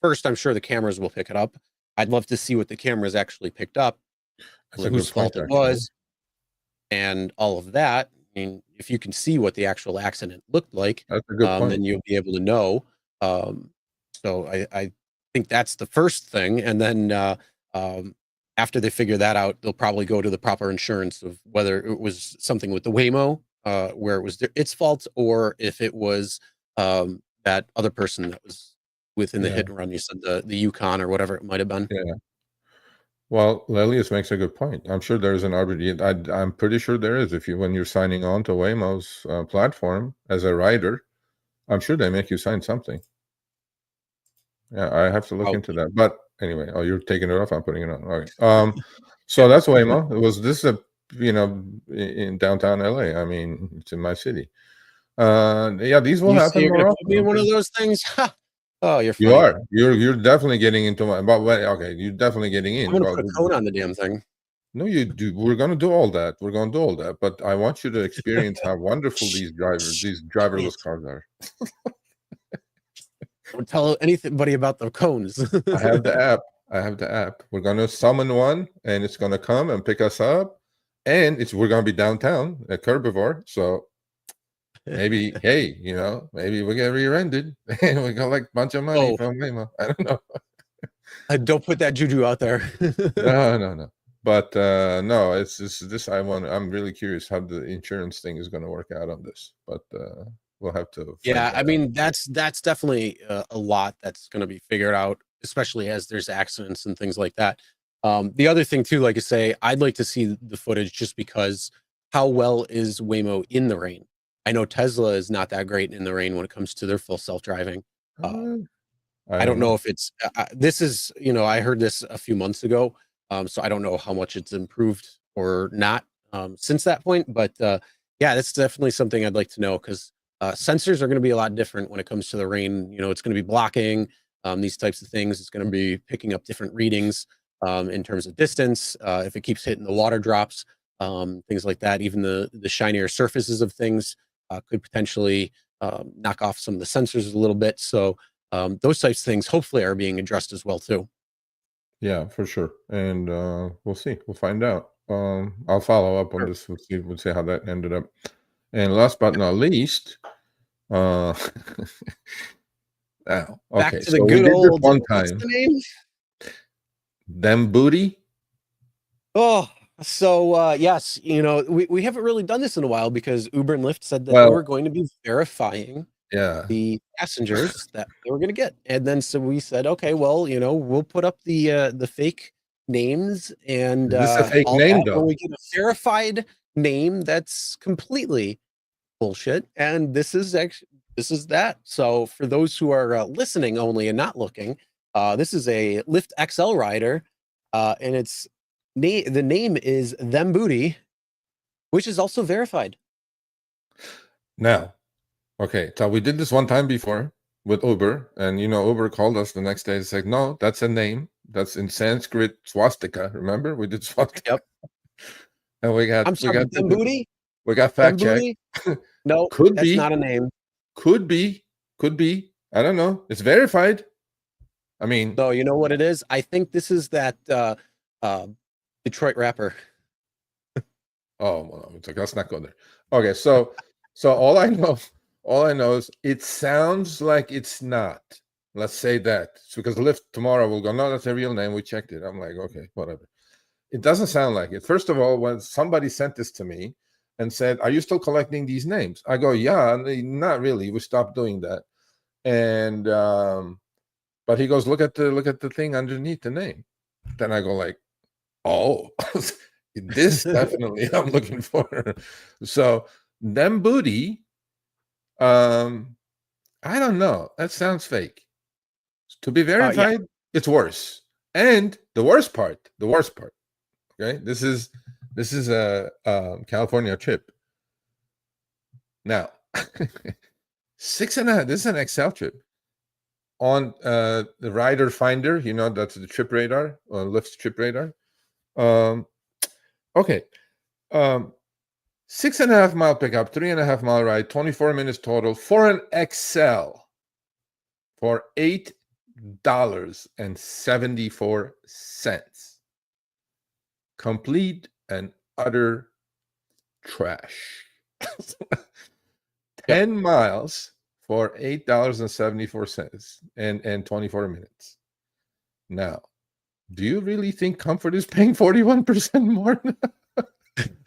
First, I'm sure the cameras will pick it up. I'd love to see what the cameras actually picked up, whose fault it was, and all of that. I mean, if you can see what the actual accident looked like, that's a good point. Then you'll be able to know. So I think that's the first thing, and then after they figure that out, they'll probably go to the proper insurance of whether it was something with the Waymo, where it was its fault, or if it was that other person that was within the hit and run. You said the Yukon or whatever it might have been. Yeah. Well, Lelius makes a good point. I'm sure there's an arbiter. I'm pretty sure there is. When you're signing on to Waymo's platform as a rider, I'm sure they make you sign something. Yeah, I have to look into that. But anyway, you're taking it off. I'm putting it on. Okay. So that's Waymo. This is in downtown LA. I mean, it's in my city. Yeah, these will happen. You're gonna put me in one of those things. Oh, you're funny. You are. You're definitely getting into my. But okay, you're definitely getting in. I'm gonna put a cone on the damn thing. No, you do. We're gonna do all that. But I want you to experience how wonderful these driverless cars are. Don't tell anybody about the cones. I have the app. We're gonna summon one, and it's gonna come and pick us up, and we're gonna be downtown at Herbivore. So maybe, hey, maybe we get rear-ended and we got like a bunch of money from Waymo. I don't know. Don't put that juju out there. No. But no, it's this. I'm really curious how the insurance thing is going to work out on this. But we'll have to. Yeah, I mean that's definitely a lot that's going to be figured out, especially as there's accidents and things like that. The other thing too, like I say, I'd like to see the footage just because how well is Waymo in the rain? I know Tesla is not that great in the rain when it comes to their full self-driving. I don't know if it's this is, I heard this a few months ago. So I don't know how much it's improved or not since that point. But yeah, that's definitely something I'd like to know, because sensors are going to be a lot different when it comes to the rain. It's going to be blocking these types of things. It's going to be picking up different readings in terms of distance. If it keeps hitting the water drops, things like that, even the shinier surfaces of things could potentially knock off some of the sensors a little bit. So those types of things hopefully are being addressed as well too. Yeah, for sure. And we'll see. We'll find out. I'll follow up on this. We'll see how that ended up. And last but not least, okay. Back to the good old, one time. what's the name? Them Booty. Oh, so yes, we haven't really done this in a while because Uber and Lyft said that they Well, were going to be verifying yeah. the passengers that they were going to get, and then so we said, okay, well, we'll put up the fake names, and Is this a fake all name that when though? we get a verified name that's completely bullshit. And this is that. So for those who are listening only and not looking, this is a Lyft XL rider, and it's the name is Them Booty, which is also verified. Now, okay, so we did this one time before with Uber, and Uber called us the next day and said, no, that's a name. That's in Sanskrit swastika. Remember? We did swastika. Yep. And we got Them Booty. We got fact check. No, Could that's be not a name. Could be. I don't know. It's verified. I mean, So you know what it is? I think this is that Detroit rapper. oh, well, it's like, let's not go there. Okay, so all I know is it sounds like it's not. Let's say that. It's because Lyft tomorrow will go, no, that's a real name. We checked it. I'm like, okay, whatever. It doesn't sound like it. First of all, when somebody sent this to me and said, are you still collecting these names? I go, yeah, not really. We stopped doing that. And but he goes, look at the thing underneath the name. Then I go like, oh, this definitely I'm looking for. So Them Booty, I don't know. That sounds fake. To be verified, it's worse. And the worst part. Okay, this is a California trip. Now, 6.5. This is an XL trip on the rider finder. That's the trip radar on Lyft's trip radar. Okay, 6.5 mile pickup, 3.5 mile ride, 24 minutes total for an XL for $8.74. Complete and utter trash. 10 miles for $8.74 and 24 minutes. Now, do you really think Comfort is paying 41% more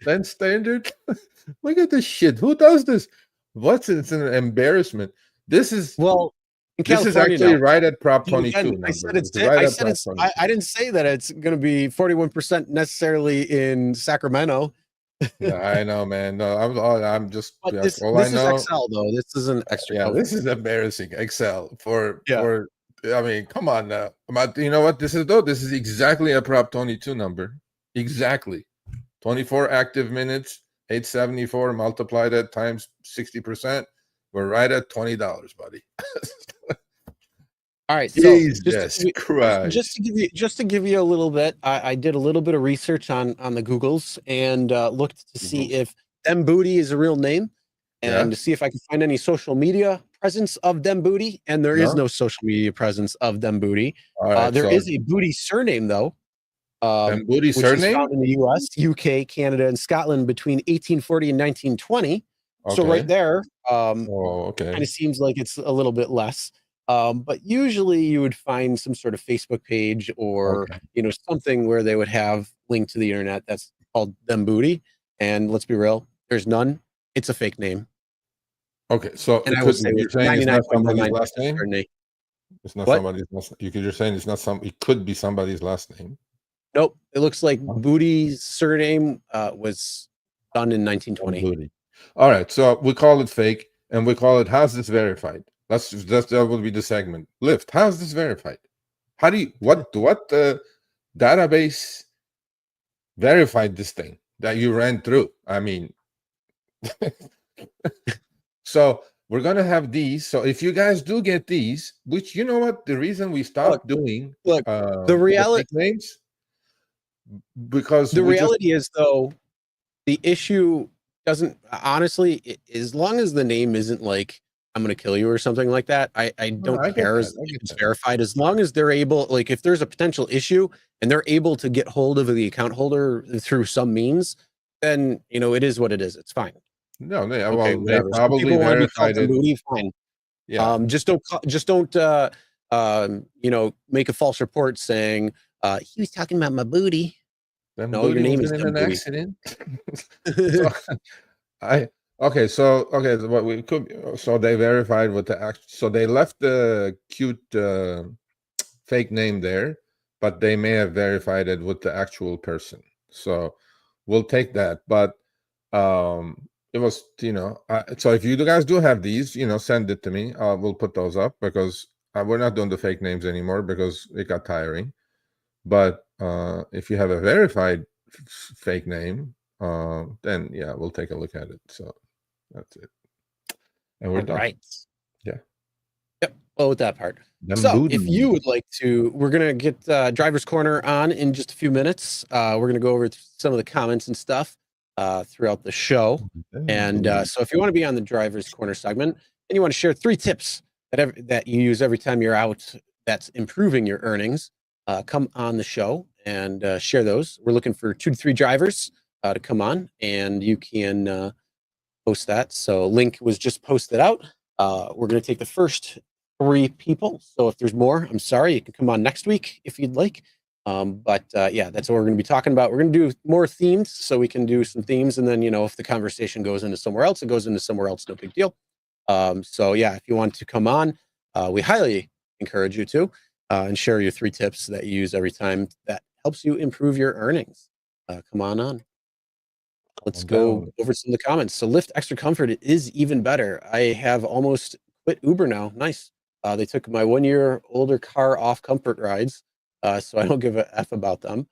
than Standard? Look at this shit. Who does this? It's an embarrassment. This is actually right at Prop 22. I didn't say that it's going to be 41% necessarily in Sacramento. Yeah, I know, man. No, I'm just. This I know is XL though. This isn't extra. Yeah, this is embarrassing. XL for. I mean, come on now. You know what this is though? This is exactly a Prop 22 number. Exactly. 24 active minutes, 874 multiplied at times 60%. We're right at $20, buddy. All right, so just to give you a little bit, I did a little bit of research on the Googles and looked to see if Them Booty is a real name, and to see if I could find any social media presence of Them Booty. And there is no social media presence of Them Booty. There is a Booty surname though. Them Booty which surname is found in the U.S., UK, Canada, and Scotland between 1840 and 1920. So right there, kind of seems like it's a little bit less. But usually you would find some sort of Facebook page or something where they would have linked to the internet that's called Them Booty. And let's be real, there's none. It's a fake name. Okay, so and I will say you're saying it's not somebody's last name? It's not somebody's last name. You're saying it's not it could be somebody's last name. Nope. It looks like Booty's surname was done in 1920. Booty. All right, so we call it fake, and we call it how's this verified? That will be the segment. Lyft, how's this verified? How do you what database verified this thing that you ran through? I mean, so we're gonna have these. So if you guys do get these, which you know what, the reason we stopped doing the reality names, because the reality is though, the issue doesn't honestly, as long as the name isn't like I'm gonna kill you or something like that, I don't care if it's verified, as long as they're able, like if there's a potential issue and they're able to get hold of the account holder through some means, then it is what it is. It's fine. No, they probably verified it. Fine. Yeah. Just don't make a false report saying he was talking about my booty. Them No, your booty name is wasn't in Dem an Booty. accident. So, okay, so what we could, so they verified with the act, so they left the cute fake name there, but they may have verified it with the actual person. So we'll take that. But it was, so if you guys do have these, send it to me. We'll put those up because we're not doing the fake names anymore because it got tiring. But if you have a verified fake name, then yeah, we'll take a look at it. So that's it, and we're done. Right. Yeah. Yep. Well, with that part. Them So if booty. you would like to, we're gonna get Driver's Corner on in just a few minutes. We're gonna go over some of the comments and stuff throughout the show. And so if you want to be on the Driver's Corner segment and you want to share 3 tips that you use every time you're out that's improving your earnings, come on the show and share those. We're looking for 2 to 3 drivers to come on, and you can post that. So link was just posted out. We're going to take the first 3 people. So if there's more, I'm sorry, you can come on next week if you'd like. But yeah, that's what we're going to be talking about. We're going to do more themes, so we can do some themes, and then if the conversation goes into somewhere else, it goes into somewhere else. No big deal. So yeah, if you want to come on, we highly encourage you to and share your 3 tips that you use every time that helps you improve your earnings. Come on. Let's go over some of the comments. So Lyft Extra Comfort is even better. I have almost quit Uber now. Nice. They took my 1-year-older car off comfort rides, so I don't give a F about them.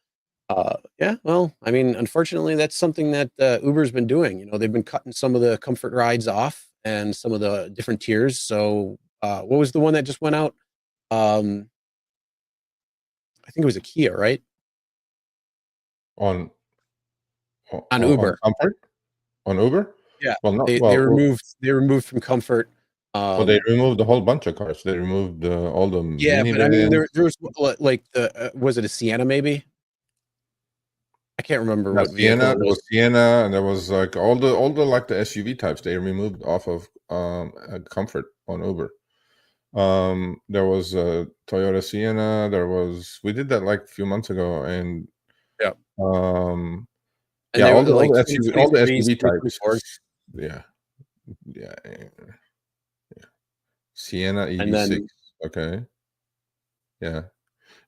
Yeah, well, I mean, unfortunately, that's something that Uber's been doing. They've been cutting some of the comfort rides off and some of the different tiers. So what was the one that just went out? I think it was a Kia, right? On Uber. On Comfort? On Uber? Yeah. Well, no. They removed from Comfort. Well, they removed a whole bunch of cars. They removed all the Yeah, but I mean, minivans. there was like the was it a Sienna maybe? I can't remember Yeah, what vehicle Sienna. it There was. was Sienna, and there was like all the like the SUV types. They removed off of Comfort on Uber. There was a Toyota Sienna. We did that like a few months ago, and Yeah. um, And yeah, they all were the like SUV types. 2023s, Yeah. Sienna and EV6. then Okay. Yeah.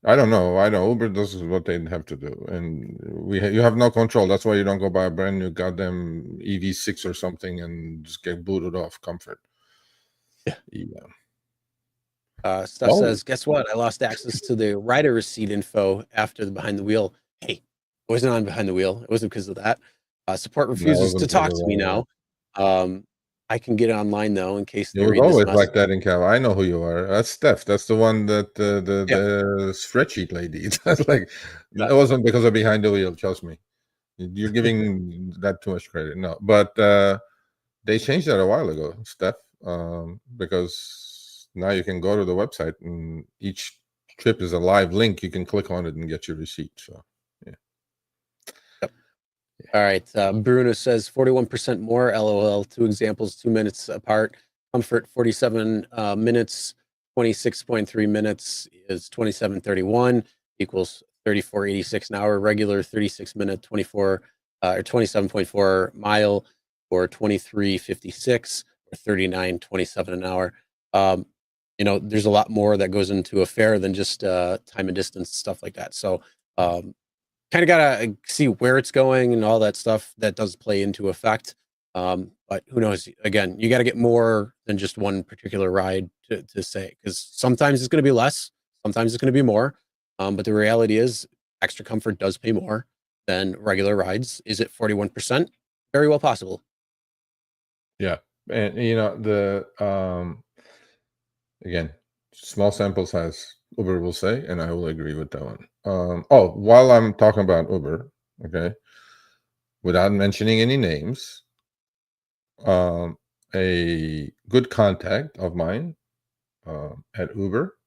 I don't know. I know Uber does what they have to do, and you have no control. That's why you don't go buy a brand new goddamn EV6 or something and just get booted off Comfort. Yeah. Steph says, guess what? I lost access to the rider receipt info after the behind the wheel. Hey, I wasn't on behind the wheel. It wasn't because of that. Support refuses to talk to me now. I can get online though in case they It was read this always message. like that in Cal. I know who you are. That's Steph. That's the one that the spreadsheet lady. That's like it wasn't because of behind the wheel. Trust me, you're giving that too much credit. No, but they changed that a while ago, Steph, because now you can go to the website and each trip is a live link. You can click on it and get your receipt. So yeah. All right. Bruno says 41% more. LOL. 2 examples, 2 minutes apart. Comfort 47 minutes, 26.3 minutes is 27.31 equals 34.86 an hour. Regular 36 minute 24 or 27.4 mile or 23.56 or 39.27 an hour. There's a lot more that goes into a fare than just time and distance, stuff like that. So kind of gotta see where it's going and all that stuff that does play into effect. But who knows? Again, you got to get more than just one particular ride to say, because sometimes it's going to be less, sometimes it's going to be more. But the reality is, Extra Comfort does pay more than regular rides. Is it 41%? Very well possible. Yeah, and again, small sample size. Uber will say, and I will agree with that one. While I'm talking about Uber, okay, without mentioning any names, a good contact of mine at Uber,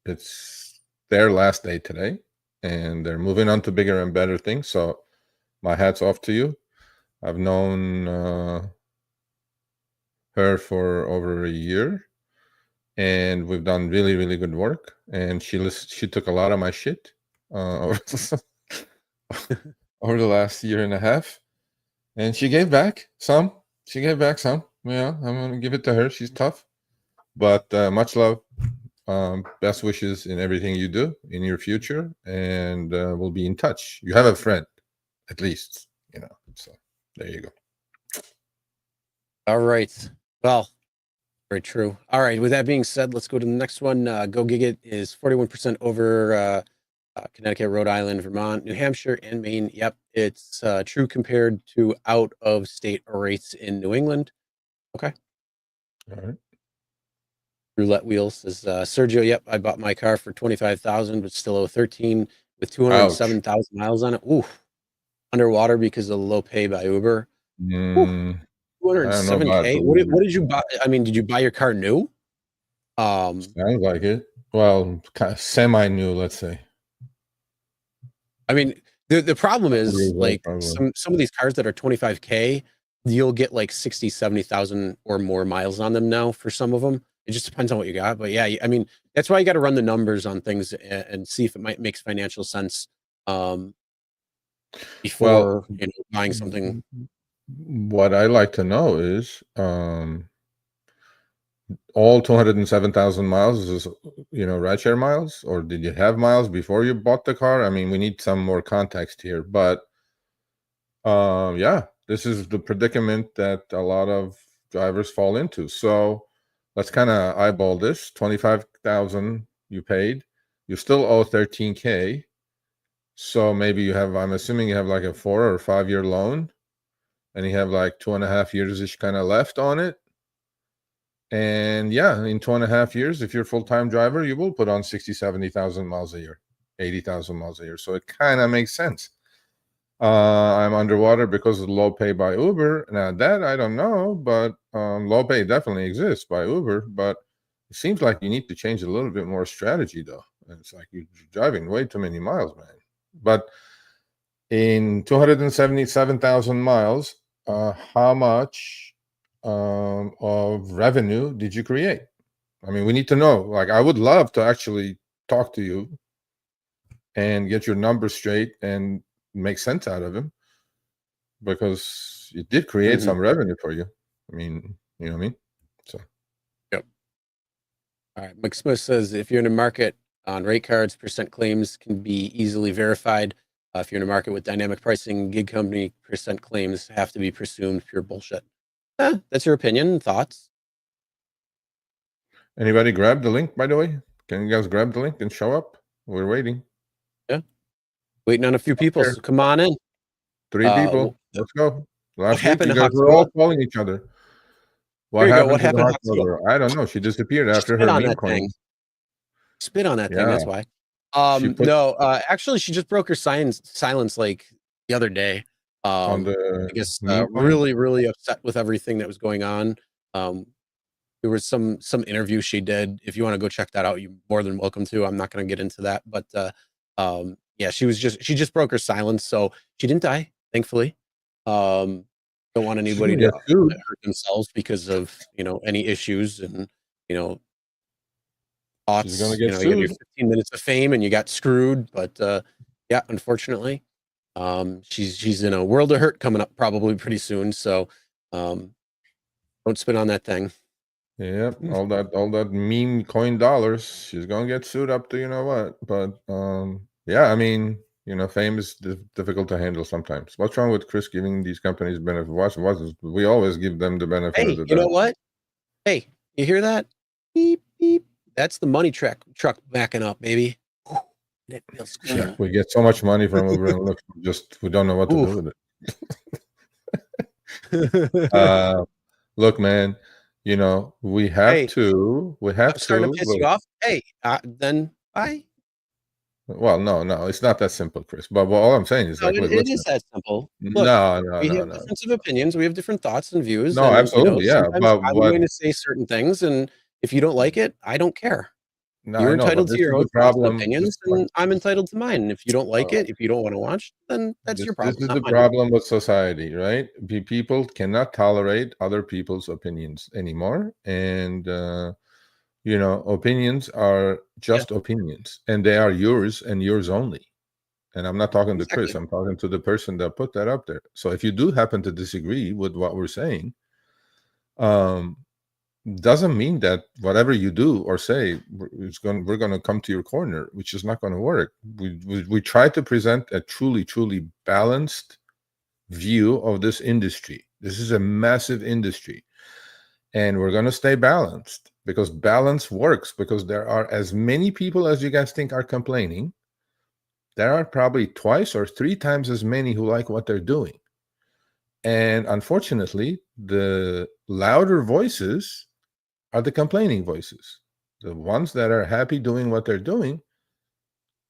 it's their last day today, and they're moving on to bigger and better things. So my hat's off to you. I've known her for over a year, and we've done really, really good work. And she took a lot of my shit over over the last year and a half, and she gave back some. Yeah, I'm gonna give it to her. She's tough, but much love. Best wishes in everything you do in your future, and we'll be in touch. You have a friend, at least, so there you go. All right. Well, very true. All right. With that being said, let's go to the next one. Go Gig It is 41% over Connecticut, Rhode Island, Vermont, New Hampshire, and Maine. Yep. It's true compared to out of state rates in New England. Okay. All right. Roulette Wheels says Sergio, yep, I bought my car for 25,000, but still owe 13 with 207,000 miles on it. Ooh, underwater because of the low pay by Uber. I don't know about 207K. What did you buy? I mean, did you buy your car new? Sounds like it. Well, kind of semi-new, let's say. I mean, the problem is like some of these cars that are 25K, you'll get like 60, 70,000 or more miles on them now for some of them. It just depends on what you got. But yeah, I mean, that's why you got to run the numbers on things and see if it makes financial sense before buying something. What I like to know is all 207,000 miles is rideshare miles, or did you have miles before you bought the car? I mean, we need some more context here, but yeah, this is the predicament that a lot of drivers fall into. So let's kind of eyeball this. 25,000 you paid, you still owe 13K. So maybe you have, I'm assuming you have like a 4 or 5 year loan, and you have like 2.5 years-ish kind of left on it. And yeah, in 2.5 years, if you're a full-time driver, you will put on 60, 70,000 miles a year, 80,000 miles a year. So it kind of makes sense. I'm underwater because of the low pay by Uber. Now that I don't know, but low pay definitely exists by Uber, but it seems like you need to change a little bit more strategy though. It's like you're driving way too many miles, man. But in 277,000 miles, how much of revenue did you create? I mean, we need to know. Like, I would love to actually talk to you and get your numbers straight and make sense out of him, because it did create some revenue for you. I mean, you know what I mean? So, yep. All right. Mike Smith says if you're in a market on rate cards, percent claims can be easily verified. If you're in a market with dynamic pricing, gig company percent claims have to be presumed pure bullshit. That's your opinion and thoughts. Anybody grab the link, by the way? Can you guys grab the link and show up? We're waiting. Yeah. Waiting on a few people. So come on in. 3 people. Let's go. Last week, you guys were all calling each other. What happened to the hot girl? I don't know. She disappeared after her meme coin. Spit on that thing. That's why. No, actually, she just broke her silence like the other day. On the, I guess really, really upset with everything that was going on. There was some interview she did. If you want to go check that out, you're more than welcome to. I'm not going to get into that, but yeah, she just broke her silence, so she didn't die, thankfully. Don't want anybody to hurt themselves because of any issues and thoughts. She's gonna get you get your 15 minutes of fame and you got screwed, but yeah, unfortunately, she's in a world of hurt coming up probably pretty soon. So don't spit on that thing. Yep, all that meme coin dollars. She's gonna get sued up to what. But yeah, I mean, fame is difficult to handle sometimes. What's wrong with Chris giving these companies benefit? We always give them the benefit of the doubt. You know what? Hey, you hear that? Beep beep. That's the money truck backing up, baby. That feels good. Yeah, we get so much money from Uber and Lyft, we don't know what to do with it. Look, man, we have to. Starting to piss you off. Hey, then bye. Well, no, it's not that simple, Chris. But all I'm saying is, it is that simple. Look, we have different opinions. We have different thoughts and views. No, absolutely, yeah. But I'm going to say certain things, and if you don't like it, I don't care. No, you're entitled to your own opinions, and I'm entitled to mine. And if you don't like it, if you don't want to watch, then that's your problem. This is the problem with society, right? People cannot tolerate other people's opinions anymore, and opinions are just opinions, and they are yours and yours only. And I'm not talking to Exactly. Chris. I'm talking to the person that put that up there. So if you do happen to disagree with what we're saying, doesn't mean that whatever you do or say we're going to come to your corner, which is not going to work. We try to present a truly balanced view of this industry. This is a massive industry, and we're going to stay balanced because balance works, because there are as many people as you guys think are complaining. There are probably twice or three times as many who like what they're doing. And unfortunately, the louder voices are the complaining voices. The ones that are happy doing what they're doing,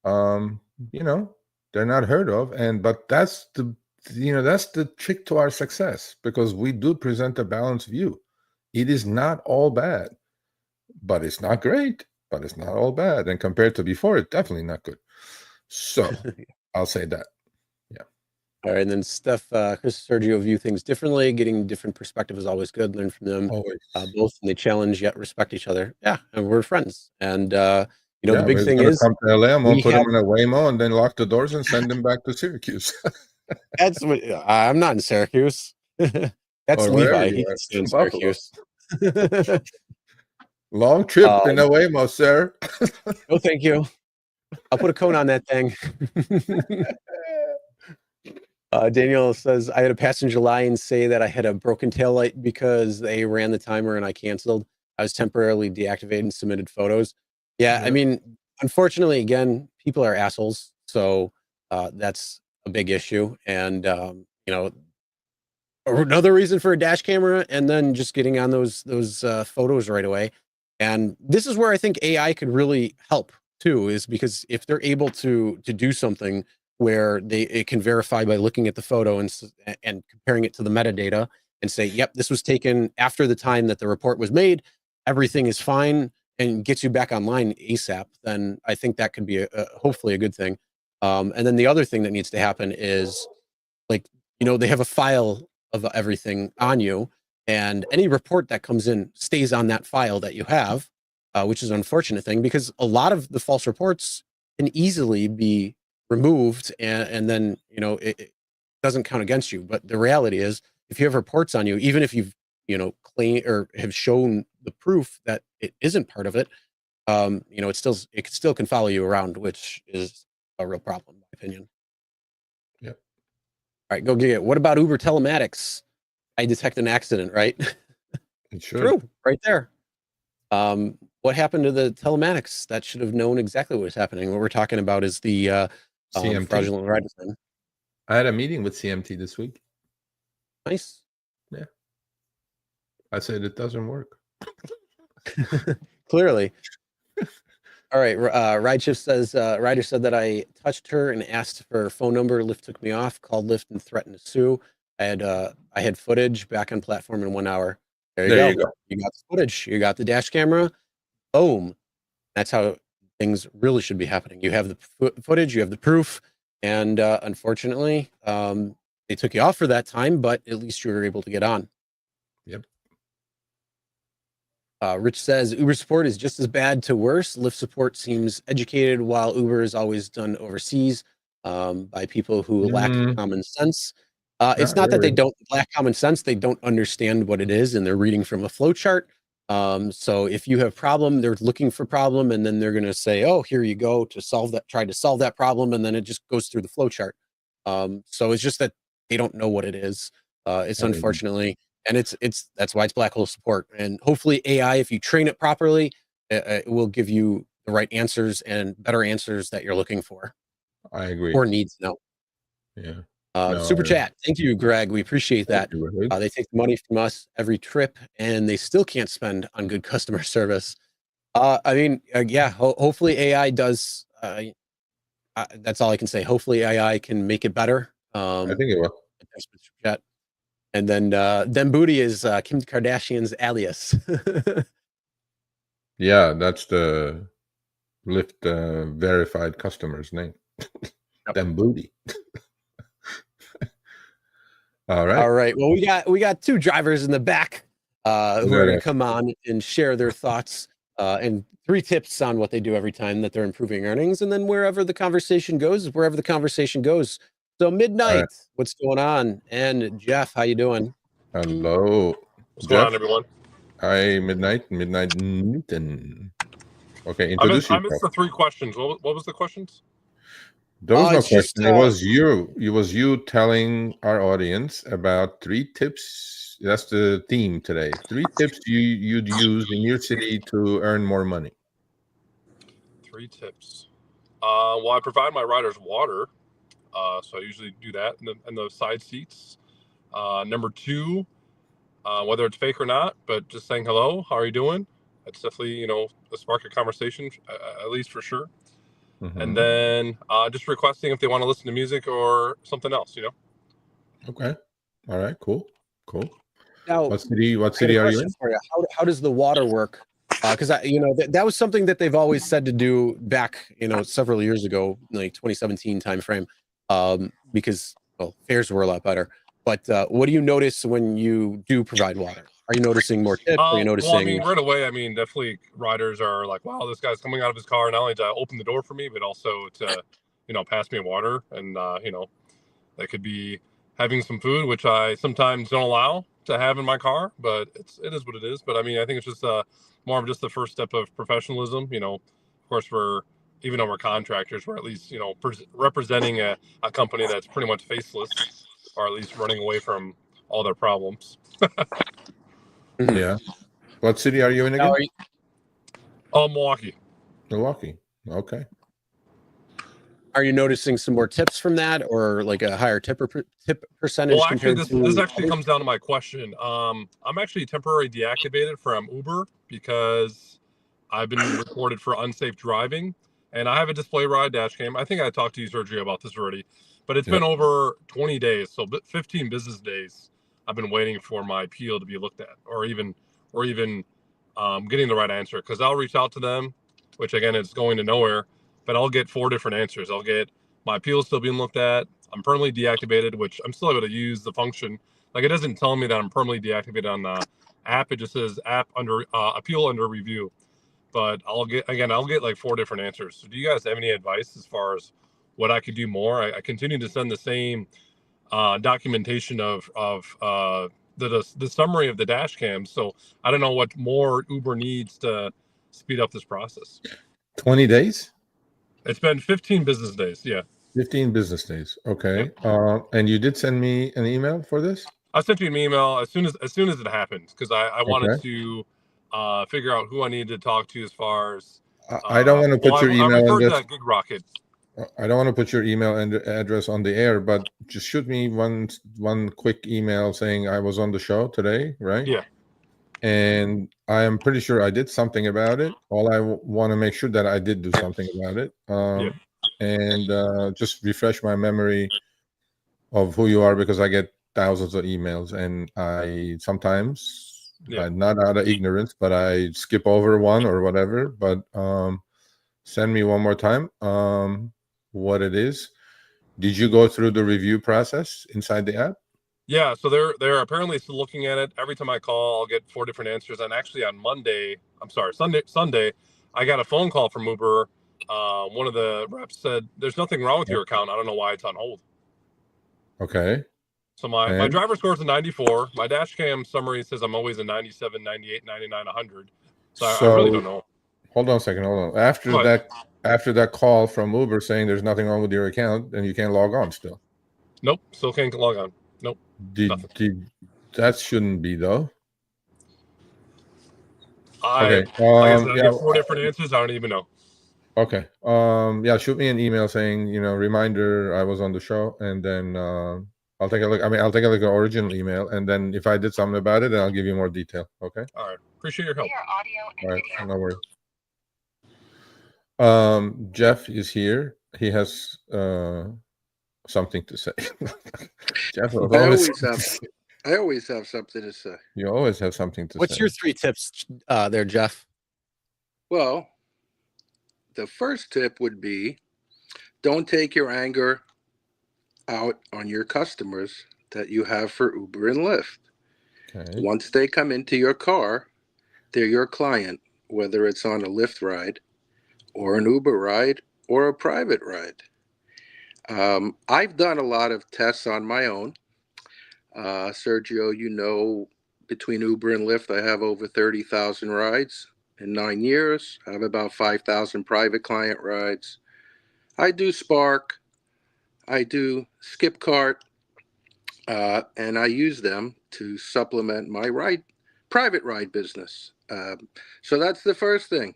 they're not heard of. But that's the trick to our success, because we do present a balanced view. It is not all bad, but it's not great, but it's not all bad. And compared to before, it's definitely not good. So I'll say that. Yeah. All right. And then Steph, Chris, Sergio view things differently. Getting different perspective is always good. Learn from them. Always. Both, and they challenge yet respect each other. Yeah. And we're friends. And, the big thing is, come to LA, I'm going to put have- him in a Waymo and then lock the doors and send him back to Syracuse. that's what I'm not in Syracuse. That's Or Levi. wherever He you can are. stay in Buffalo. Syracuse. Long trip in a Waymo, sir. No, thank you. I'll put a cone on that thing. Daniel says, I had a passenger lie and say that I had a broken taillight because they ran the timer and I canceled. I was temporarily deactivated and submitted photos. Yeah, I mean, unfortunately, again, people are assholes. So that's a big issue. And, another reason for a dash camera, and then just getting on those photos right away. And this is where I think AI could really help too, is because if they're able to do something where it can verify by looking at the photo and comparing it to the metadata and say, yep, this was taken after the time that the report was made, everything is fine, and gets you back online ASAP, then I think that could be hopefully a good thing. And then the other thing that needs to happen is, like, they have a file of everything on you, and any report that comes in stays on that file that you have, which is an unfortunate thing, because a lot of the false reports can easily be removed, and then it doesn't count against you. But the reality is, if you have reports on you, even if you've claim or have shown the proof that it isn't part of it, it still can follow you around, which is a real problem, in my opinion. Yep. All right, go get it. What about Uber telematics? I detect an accident, right? True, right there. What happened to the telematics? That should have known exactly what was happening. What we're talking about is the CMT. fraudulent ride design. I had a meeting with CMT this week. Nice. Yeah. I said it doesn't work. Clearly. All right. Rideshift says, Ryder said that I touched her and asked for her phone number. Lyft took me off, called Lyft and threatened to sue. I had footage back on platform in 1 hour. There you go. You got the footage. You got the dash camera. Boom. That's how things really should be happening. You have the footage, you have the proof, and unfortunately, they took you off for that time, but at least you were able to get on. Yep. Rich says, Uber support is just as bad to worse. Lyft support seems educated, while Uber is always done overseas by people who lack common sense. It's not that they don't lack common sense. They don't understand what it is, and they're reading from a flow chart. So if you have a problem, they're looking for problem, and then they're going to say, oh, here you go to solve that, try to solve that problem. And then it just goes through the flow chart. So it's just that they don't know what it is. It's unfortunately, and that's why it's black hole support. And hopefully AI, if you train it properly, it will give you the right answers and better answers that you're looking for. I agree. Or needs to know. Yeah. Super chat. Thank you, Greg. We appreciate that. They take the money from us every trip, and they still can't spend on good customer service. Hopefully AI does. That's all I can say. Hopefully AI can make it better. I think it will. Thanks for the super chat. And then Booty is Kim Kardashian's alias. Yeah, that's the Lyft verified customer's name. Them Booty. All right. Well, we got two drivers in the back who are going to come on and share their thoughts and 3 tips on what they do every time that they're improving earnings. And then wherever the conversation goes is wherever the conversation goes. So Midnight, what's going on? And Jeff, how you doing? Hello. What's Jeff? going on, everyone? Hi, Midnight Newton. Okay, introduce I yourself. missed the 3 questions. What was the questions? There was no it's just, question. It was you. It was you telling our audience about 3 tips. That's the theme today. 3 tips you'd use in your city to earn more money. 3 tips. Well, I provide my riders water, so I usually do that in the side seats. Number 2, whether it's fake or not, but just saying hello, how are you doing? That's definitely a spark of conversation, at least for sure. Mm-hmm. And then just requesting if they want to listen to music or something else. Okay. All right. Cool. now, What city are you in? For you. How does the water work? Because that was something that they've always said to do back, several years ago, like 2017 timeframe, because fares were a lot better. But what do you notice when you do provide water? Are you noticing more tips? Are you noticing? Well, I mean, right away, definitely riders are like, wow, this guy's coming out of his car, not only to open the door for me, but also to, pass me water. And, that could be having some food, which I sometimes don't allow to have in my car, but it is what it is. But I mean, I think it's just more of just the first step of professionalism. Of course, even though we're contractors, we're at least, representing a company that's pretty much faceless, or at least running away from all their problems. Yeah. What city are you in again? Milwaukee. Milwaukee. Okay. Are you noticing some more tips from that, or like a higher tip percentage? Well, actually, this actually comes down to my question. I'm actually temporarily deactivated from Uber because I've been reported for unsafe driving, and I have a display ride dash cam. I think I talked to you, Sergio, about this already, but it's been over 20 days, so 15 business days. I've been waiting for my appeal to be looked at, or even getting the right answer, because I'll reach out to them, which again is going to nowhere, but I'll get 4 different answers. I'll get my appeal still being looked at, I'm permanently deactivated, which I'm still able to use the function. Like, it doesn't tell me that I'm permanently deactivated on the app. It just says app under appeal under review. But I'll get like 4 different answers. So do you guys have any advice as far as what I could do more? I continue to send the same documentation of the summary of the dash cams. So I don't know what more Uber needs to speed up this process. 20 days? It's been 15 business days. Yeah. 15 business days. Okay. Yep. And you did send me an email for this? I sent you an email as soon as it happened, because I wanted to figure out who I needed to talk to as far as. I don't want to put your email. I referred to Gig Rocket. I don't want to put your email and address on the air, but just shoot me one quick email saying I was on the show today, right? Yeah. And I am pretty sure I did something about it. All I want to make sure that I did do something about it. And just refresh my memory of who you are, because I get thousands of emails, and I sometimes, not out of ignorance, but I skip over one or whatever. But send me one more time what it is. Did you go through the review process inside the app? Yeah, so they're apparently still looking at it. Every time I call, I'll get 4 different answers. And actually on Sunday, I got a phone call from Uber. One of the reps said, "There's nothing wrong with your account. I don't know why it's on hold." Okay. So my driver score is a 94. My dash cam summary says I'm always a 97, 98, 99, 100. So I really don't know. Hold on a second. After that call from Uber saying there's nothing wrong with your account, and you can't log on still. Nope, still can't log on. Nope. That shouldn't be, though. Okay. I get 4 different answers. I don't even know. Okay. Shoot me an email saying, reminder I was on the show, and then I'll take a look. I'll take a look at the original email, and then if I did something about it, then I'll give you more detail. Okay. All right. Appreciate your help. All right. No worries. Jeff is here. He has something to say. Jeff, I always have something to say. You always have something to say. What's your 3 tips there, Jeff? Well, the first tip would be, don't take your anger out on your customers that you have for Uber and Lyft. Okay. Once they come into your car, they're your client. whether it's on a Lyft ride or an Uber ride or a private ride. I've done a lot of tests on my own. Sergio, you know, between Uber and Lyft, I have over 30,000 rides in 9 years. I have about 5,000 private client rides. I do Spark. I do Skip Cart, and I use them to supplement my private ride business. So that's the first thing.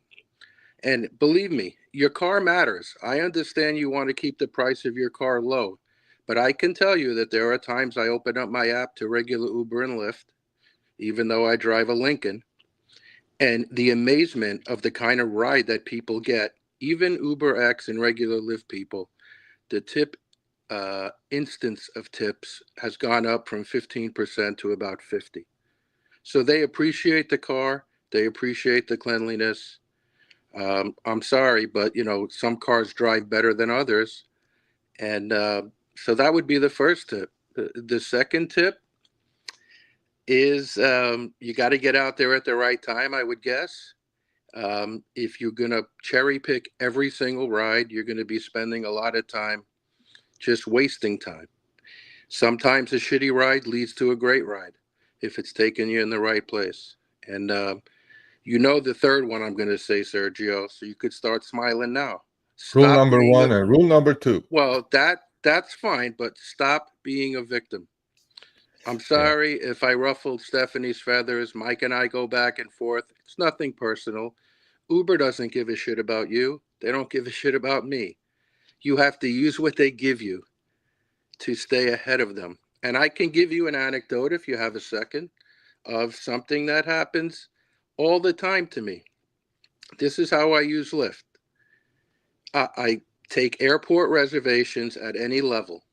And believe me, your car matters. I understand you want to keep the price of your car low, but I can tell you that there are times I open up my app to regular Uber and Lyft, even though I drive a Lincoln, and the amazement of the kind of ride that people get, even Uber X and regular Lyft people, the tip instance of tips has gone up from 15% to about 50%. So they appreciate the car. They appreciate the cleanliness. I'm sorry, but you know, some cars drive better than others. And so that would be the first tip. The second tip is you got to get out there at the right time, I would guess. If you're going to cherry pick every single ride, you're going to be spending a lot of time just wasting time. Sometimes a shitty ride leads to a great ride if it's taking you in the right place. And you know the third one I'm going to say, Sergio, so you could start smiling now. Rule number one and rule number two. Well, that's fine, but stop being a victim. I'm sorry if I ruffled Stephanie's feathers. Mike and I go back and forth. It's nothing personal. Uber doesn't give a shit about you. They don't give a shit about me. You have to use what they give you to stay ahead of them. And I can give you an anecdote if you have a second of something that happens all the time to me. This is how I use Lyft. I take airport reservations at any level.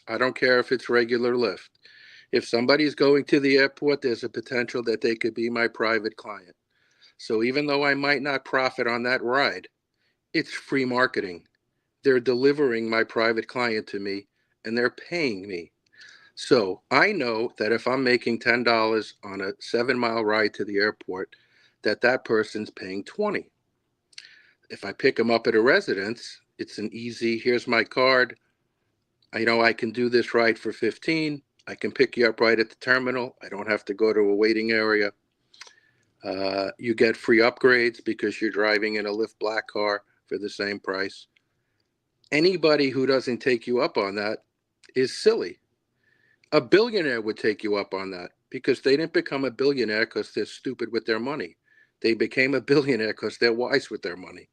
I don't care if it's regular Lyft. If somebody's going to the airport, there's a potential that they could be my private client. So even though I might not profit on that ride, it's free marketing. They're delivering my private client to me and they're paying me. So I know that if I'm making $10 on a 7-mile ride to the airport, that person's paying $20. If I pick them up at a residence, it's an easy, here's my card. I know I can do this ride for $15. I can pick you up right at the terminal. I don't have to go to a waiting area. You get free upgrades because you're driving in a Lyft Black car for the same price. Anybody who doesn't take you up on that is silly. A billionaire would take you up on that because they didn't become a billionaire because they're stupid with their money. They became a billionaire because they're wise with their money.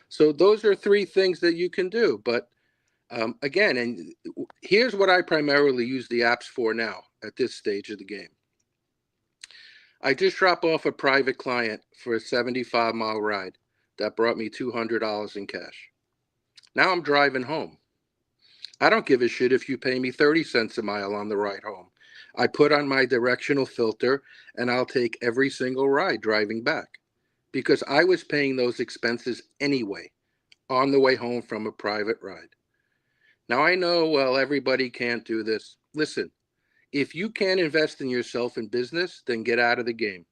So those are 3 things that you can do. But again, and here's what I primarily use the apps for now at this stage of the game. I just dropped off a private client for a 75-mile ride that brought me $200 in cash. Now I'm driving home. I don't give a shit if you pay me 30 cents a mile on the ride home. I put on my directional filter and I'll take every single ride driving back because I was paying those expenses anyway on the way home from a private ride. Now I know, well, everybody can't do this. Listen, if you can't invest in yourself in business, then get out of the game.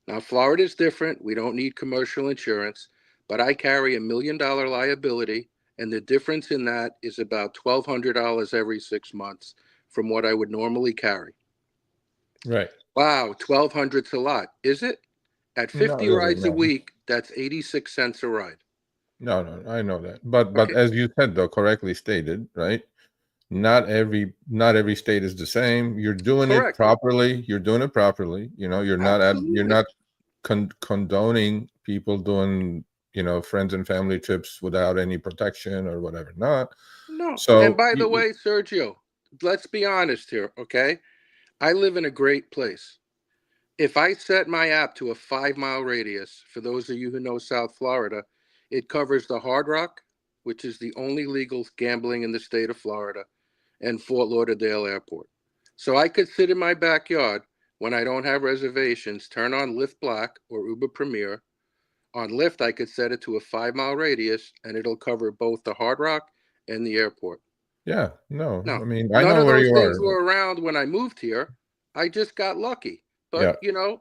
Now, Florida's different. We don't need commercial insurance, but I carry $1 million liability, and the difference in that is about $1,200 every 6 months from what I would normally carry. Right. Wow, $1,200's a lot, is it? At 50 rides a week, that's 86 cents a ride. No, I know that. But as you said, though, correctly stated, right? Not every state is the same. You're doing it properly. You're doing it properly. You know, you're not condoning people doing, you know, friends and family trips without any protection or whatever. Not. No. So, and by the way, Sergio, let's be honest here, okay? I live in a great place. If I set my app to a 5-mile radius, for those of you who know South Florida, it covers the Hard Rock, which is the only legal gambling in the state of Florida, and Fort Lauderdale Airport. So I could sit in my backyard when I don't have reservations, turn on Lyft Black or Uber Premier. On Lyft, I could set it to a 5-mile radius, and it'll cover both the Hard Rock and the airport. Yeah, no, I mean, I know none of where those things were around when I moved here. I just got lucky. But, you know,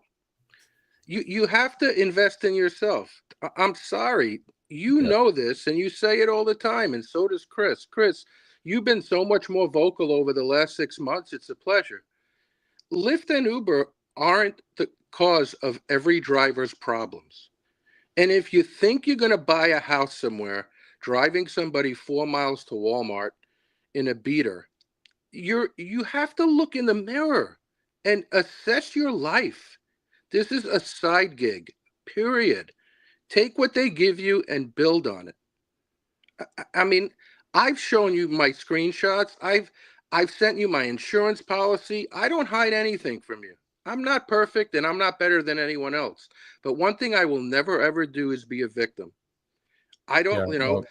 You have to invest in yourself. I'm sorry. You Yeah. know this, and you say it all the time, and so does Chris. Chris, you've been so much more vocal over the last 6 months. It's a pleasure. Lyft and Uber aren't the cause of every driver's problems. And if you think you're going to buy a house somewhere, driving somebody 4 miles to Walmart in a beater, you have to look in the mirror and assess your life. This is a side gig, period. Take what they give you and build on it. I mean, I've shown you my screenshots. I've sent you my insurance policy. I don't hide anything from you. I'm not perfect and I'm not better than anyone else. But one thing I will never ever do is be a victim. I don't, Yeah. Well,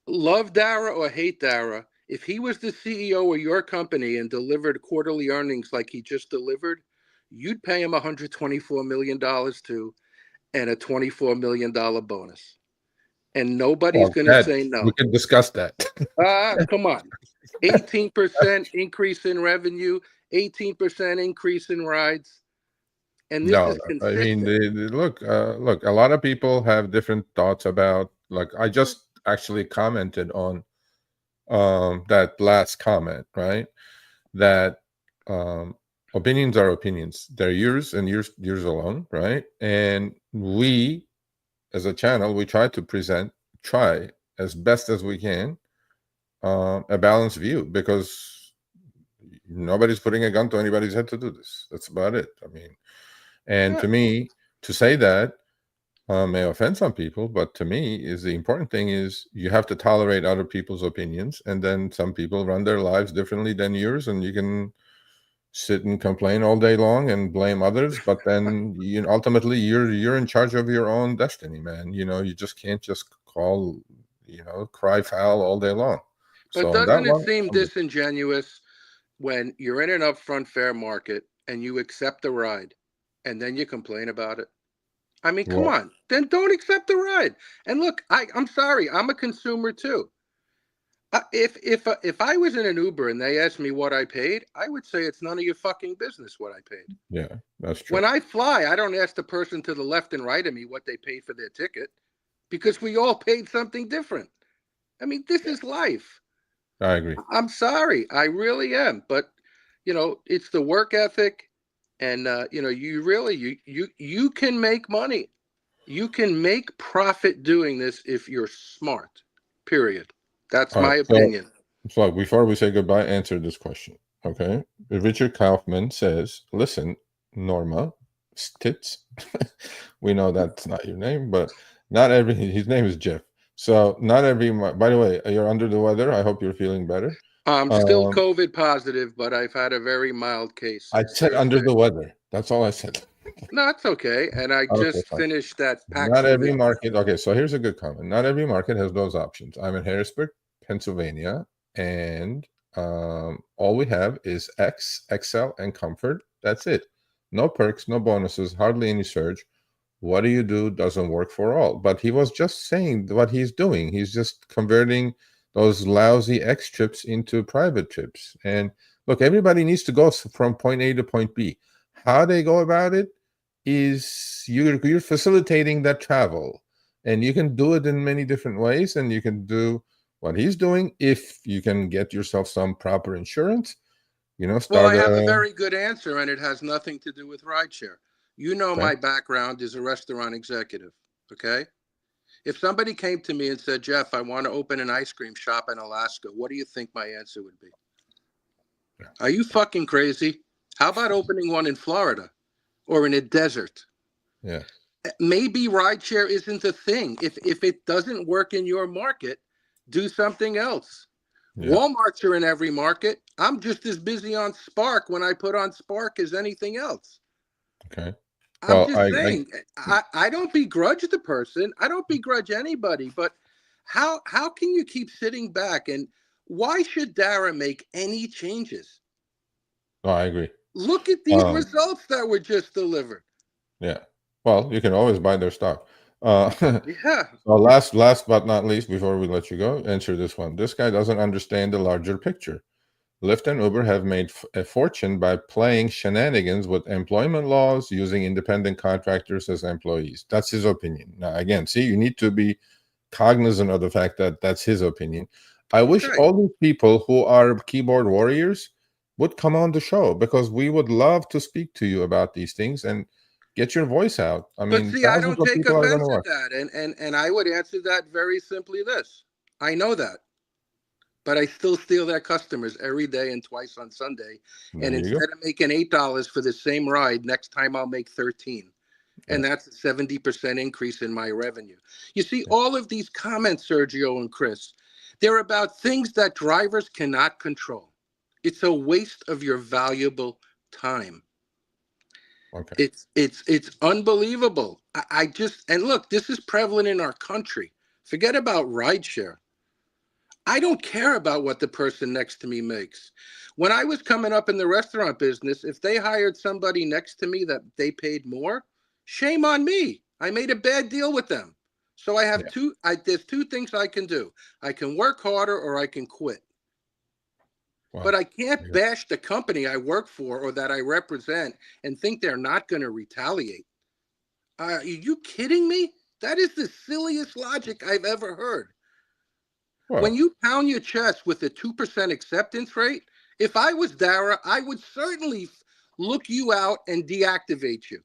love Dara or hate Dara. If he was the CEO of your company and delivered quarterly earnings like he just delivered, you'd pay him $124 million too, and a $24 million bonus. And nobody's going to Ted, say we no. can discuss that. Come on. 18% increase in revenue, 18% increase in rides. And this is No, I mean, consistent. look, a lot of people have different thoughts about, like, I just actually commented on that last comment, right? That opinions are opinions. They're yours and yours alone, right? And we, as a channel, we try as best as we can a balanced view, because nobody's putting a gun to anybody's head to do this. That's about it. I mean, and to me, to say that may offend some people, but to me, is the important thing is you have to tolerate other people's opinions, and then some people run their lives differently than yours, and you can sit and complain all day long and blame others, but then ultimately you're in charge of your own destiny, man. You just can't just cry foul all day long. But So on that doesn't it one, seem disingenuous when you're in an upfront fair market and you accept the ride and then you complain about it? I mean, come on. Then don't accept the ride. And look, I'm sorry. I'm a consumer too. If I was in an Uber and they asked me what I paid, I would say it's none of your fucking business what I paid. Yeah, that's true. When I fly, I don't ask the person to the left and right of me what they paid for their ticket, because we all paid something different. I mean, this is life. I agree. I'm sorry. I really am. But, it's the work ethic. And, you can make money. You can make profit doing this if you're smart, period. That's my opinion. So before we say goodbye, answer this question, okay? Richard Kaufman says, listen, Norma, Stitz, we know that's not your name, but his name is Jeff. So by the way, you're under the weather. I hope you're feeling better. I'm still COVID positive, but I've had a very mild case. I said under the weather. That's all I said. No, it's okay. And I just finished that pack. Not every market. Okay, so here's a good comment. Not every market has those options. I'm in Harrisburg, Pennsylvania, and all we have is X, XL, and Comfort. That's it. No perks, no bonuses, hardly any surge. What do you do? Doesn't work for all. But he was just saying what he's doing. He's just converting those lousy X trips into private trips. And look, everybody needs to go from point A to point B. How they go about it is you're facilitating that travel, and you can do it in many different ways, and you can do what he's doing if you can get yourself some proper insurance. Well, I have a very good answer, and it has nothing to do with rideshare. My background is a restaurant executive, okay? If somebody came to me and said, Jeff, I want to open an ice cream shop in Alaska, what do you think my answer would be? Yeah. Are you fucking crazy? How about opening one in Florida or in a desert? Yeah. Maybe rideshare isn't a thing. If it doesn't work in your market, do something else. Yeah. Walmarts are in every market. I'm just as busy on Spark when I put on Spark as anything else. Okay. I'm just saying, I don't begrudge the person. I don't begrudge anybody. But how can you keep sitting back? And why should Dara make any changes? Oh, I agree. Look at these results that were just delivered. Yeah. Well, you can always buy their stock. Yeah. Well, last but not least, before we let you go, answer this one. This guy doesn't understand the larger picture. Lyft and Uber have made a fortune by playing shenanigans with employment laws, using independent contractors as employees. That's his opinion. Now, again, see, you need to be cognizant of the fact that that's his opinion. I wish all these people who are keyboard warriors would come on the show, because we would love to speak to you about these things and get your voice out. I mean, but see, I thousands don't of take people are going offense to at watch. that, and I would answer that very simply this: I know that, but I still steal their customers every day and twice on Sunday. There And you instead go. of making $8 for the same ride, next time I'll make 13. And that's a 70% increase in my revenue. You see, all of these comments, Sergio and Chris, they're about things that drivers cannot control. It's a waste of your valuable time. Okay. It's unbelievable. I just, and look, this is prevalent in our country. Forget about rideshare. I don't care about what the person next to me makes. When I was coming up in the restaurant business, if they hired somebody next to me that they paid more, shame on me. I made a bad deal with them. So I have there's two things I can do. I can work harder or I can quit. Wow. But I can't bash the company I work for or that I represent and think they're not going to retaliate. Are you kidding me? That is the silliest logic I've ever heard. Well, when you pound your chest with a 2% acceptance rate, if I was Dara, I would certainly look you out and deactivate you.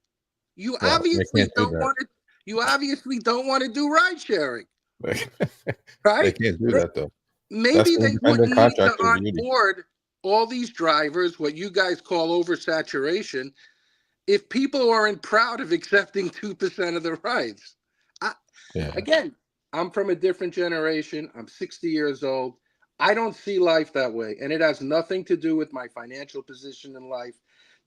You obviously don't want to. You obviously don't want to do ride sharing, right? They can't do that though. Maybe they wouldn't need to onboard all these drivers, what you guys call oversaturation, if people aren't proud of accepting 2% of the rides. Again, I'm from a different generation. I'm 60 years old. I don't see life that way. And it has nothing to do with my financial position in life.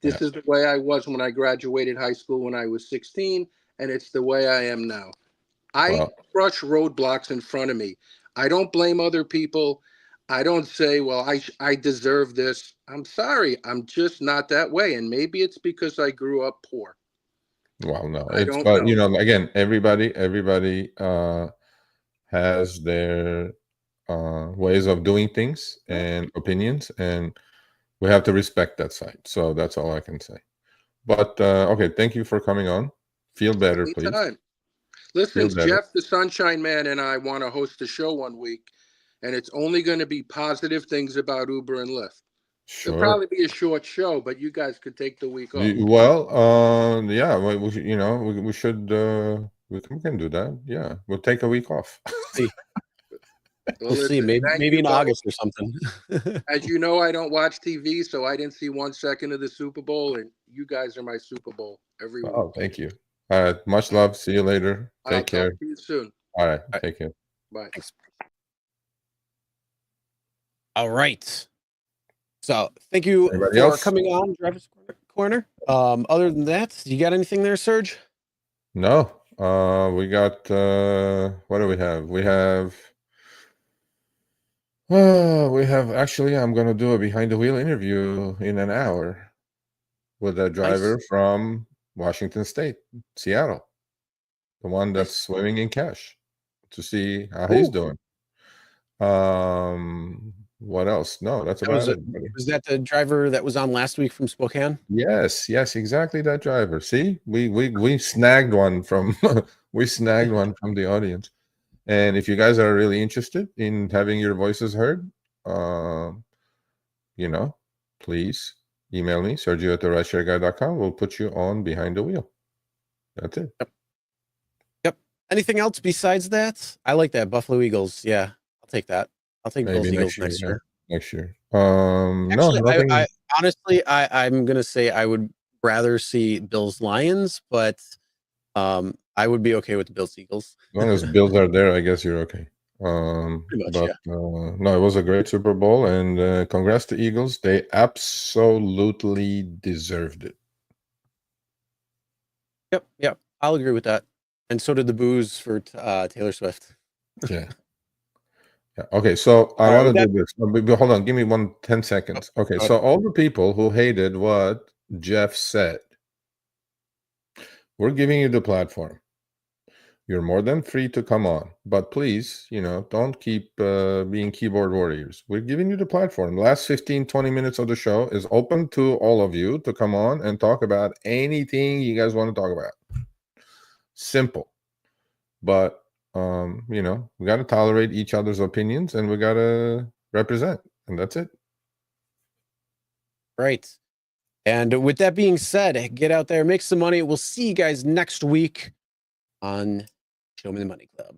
This is the way I was when I graduated high school when I was 16. And it's the way I am now. I crush roadblocks in front of me. I don't blame other people. I don't say, well, I deserve this. I'm sorry. I'm just not that way. And maybe it's because I grew up poor. Well, no, it's, but you know, again, everybody has their ways of doing things and opinions, and we have to respect that side. So that's all I can say. But okay, thank you for coming on. Feel better, please. Listen, Jeff, the Sunshine Man, and I want to host a show one week, and it's only going to be positive things about Uber and Lyft. Sure. It'll probably be a short show, but you guys could take the week off. Well, yeah, you know, we should we can do that. Yeah, we'll take a week off. We'll see. Maybe in August or something. As you know, I don't watch TV, so I didn't see 1 second of the Super Bowl, and you guys are my Super Bowl every week. Oh, thank you. All right, much love. See you later. Take care. Talk to you soon. All right, take care. Bye. Thanks. All right. So thank you for coming on Driver's Corner. Other than that, you got anything there, Serge? No. We got what do we have? We have actually, I'm gonna do a behind the wheel interview in an hour with a driver from Washington State, Seattle, the one that's swimming in cash, to see how he's doing. What else? No, that's about it. Was that the driver that was on last week from Spokane? Yes, exactly that driver. See, we snagged one from we snagged one from the audience. And if you guys are really interested in having your voices heard, you know, please email me, Sergio@therideshareguy.com. We'll put you on behind the wheel. That's it. Yep. Anything else besides that? I like that Buffalo Eagles. Yeah, I'll take that. I'll take Bills Eagles next year. Next year. Actually, no, I honestly, I'm gonna say I would rather see Bills Lions, but I would be okay with the Bills Eagles. As long as Bills are there, I guess you're okay. Pretty much, yeah. No, it was a great Super Bowl, and congrats to Eagles. They absolutely deserved it. Yep. I'll agree with that. And so did the boos for Taylor Swift. Yeah. Okay, so I want to do this. Hold on, give me 10 seconds. Okay, so all the people who hated what Jeff said, we're giving you the platform. you're more than free to come on. But please, don't keep being keyboard warriors. We're giving you the platform. Last 15, 20 minutes of the show is open to all of you to come on and talk about anything you guys want to talk about. Simple. But, we got to tolerate each other's opinions and we got to represent. And that's it. Right. And with that being said, get out there, make some money. We'll see you guys next week on Show Me the Money Club.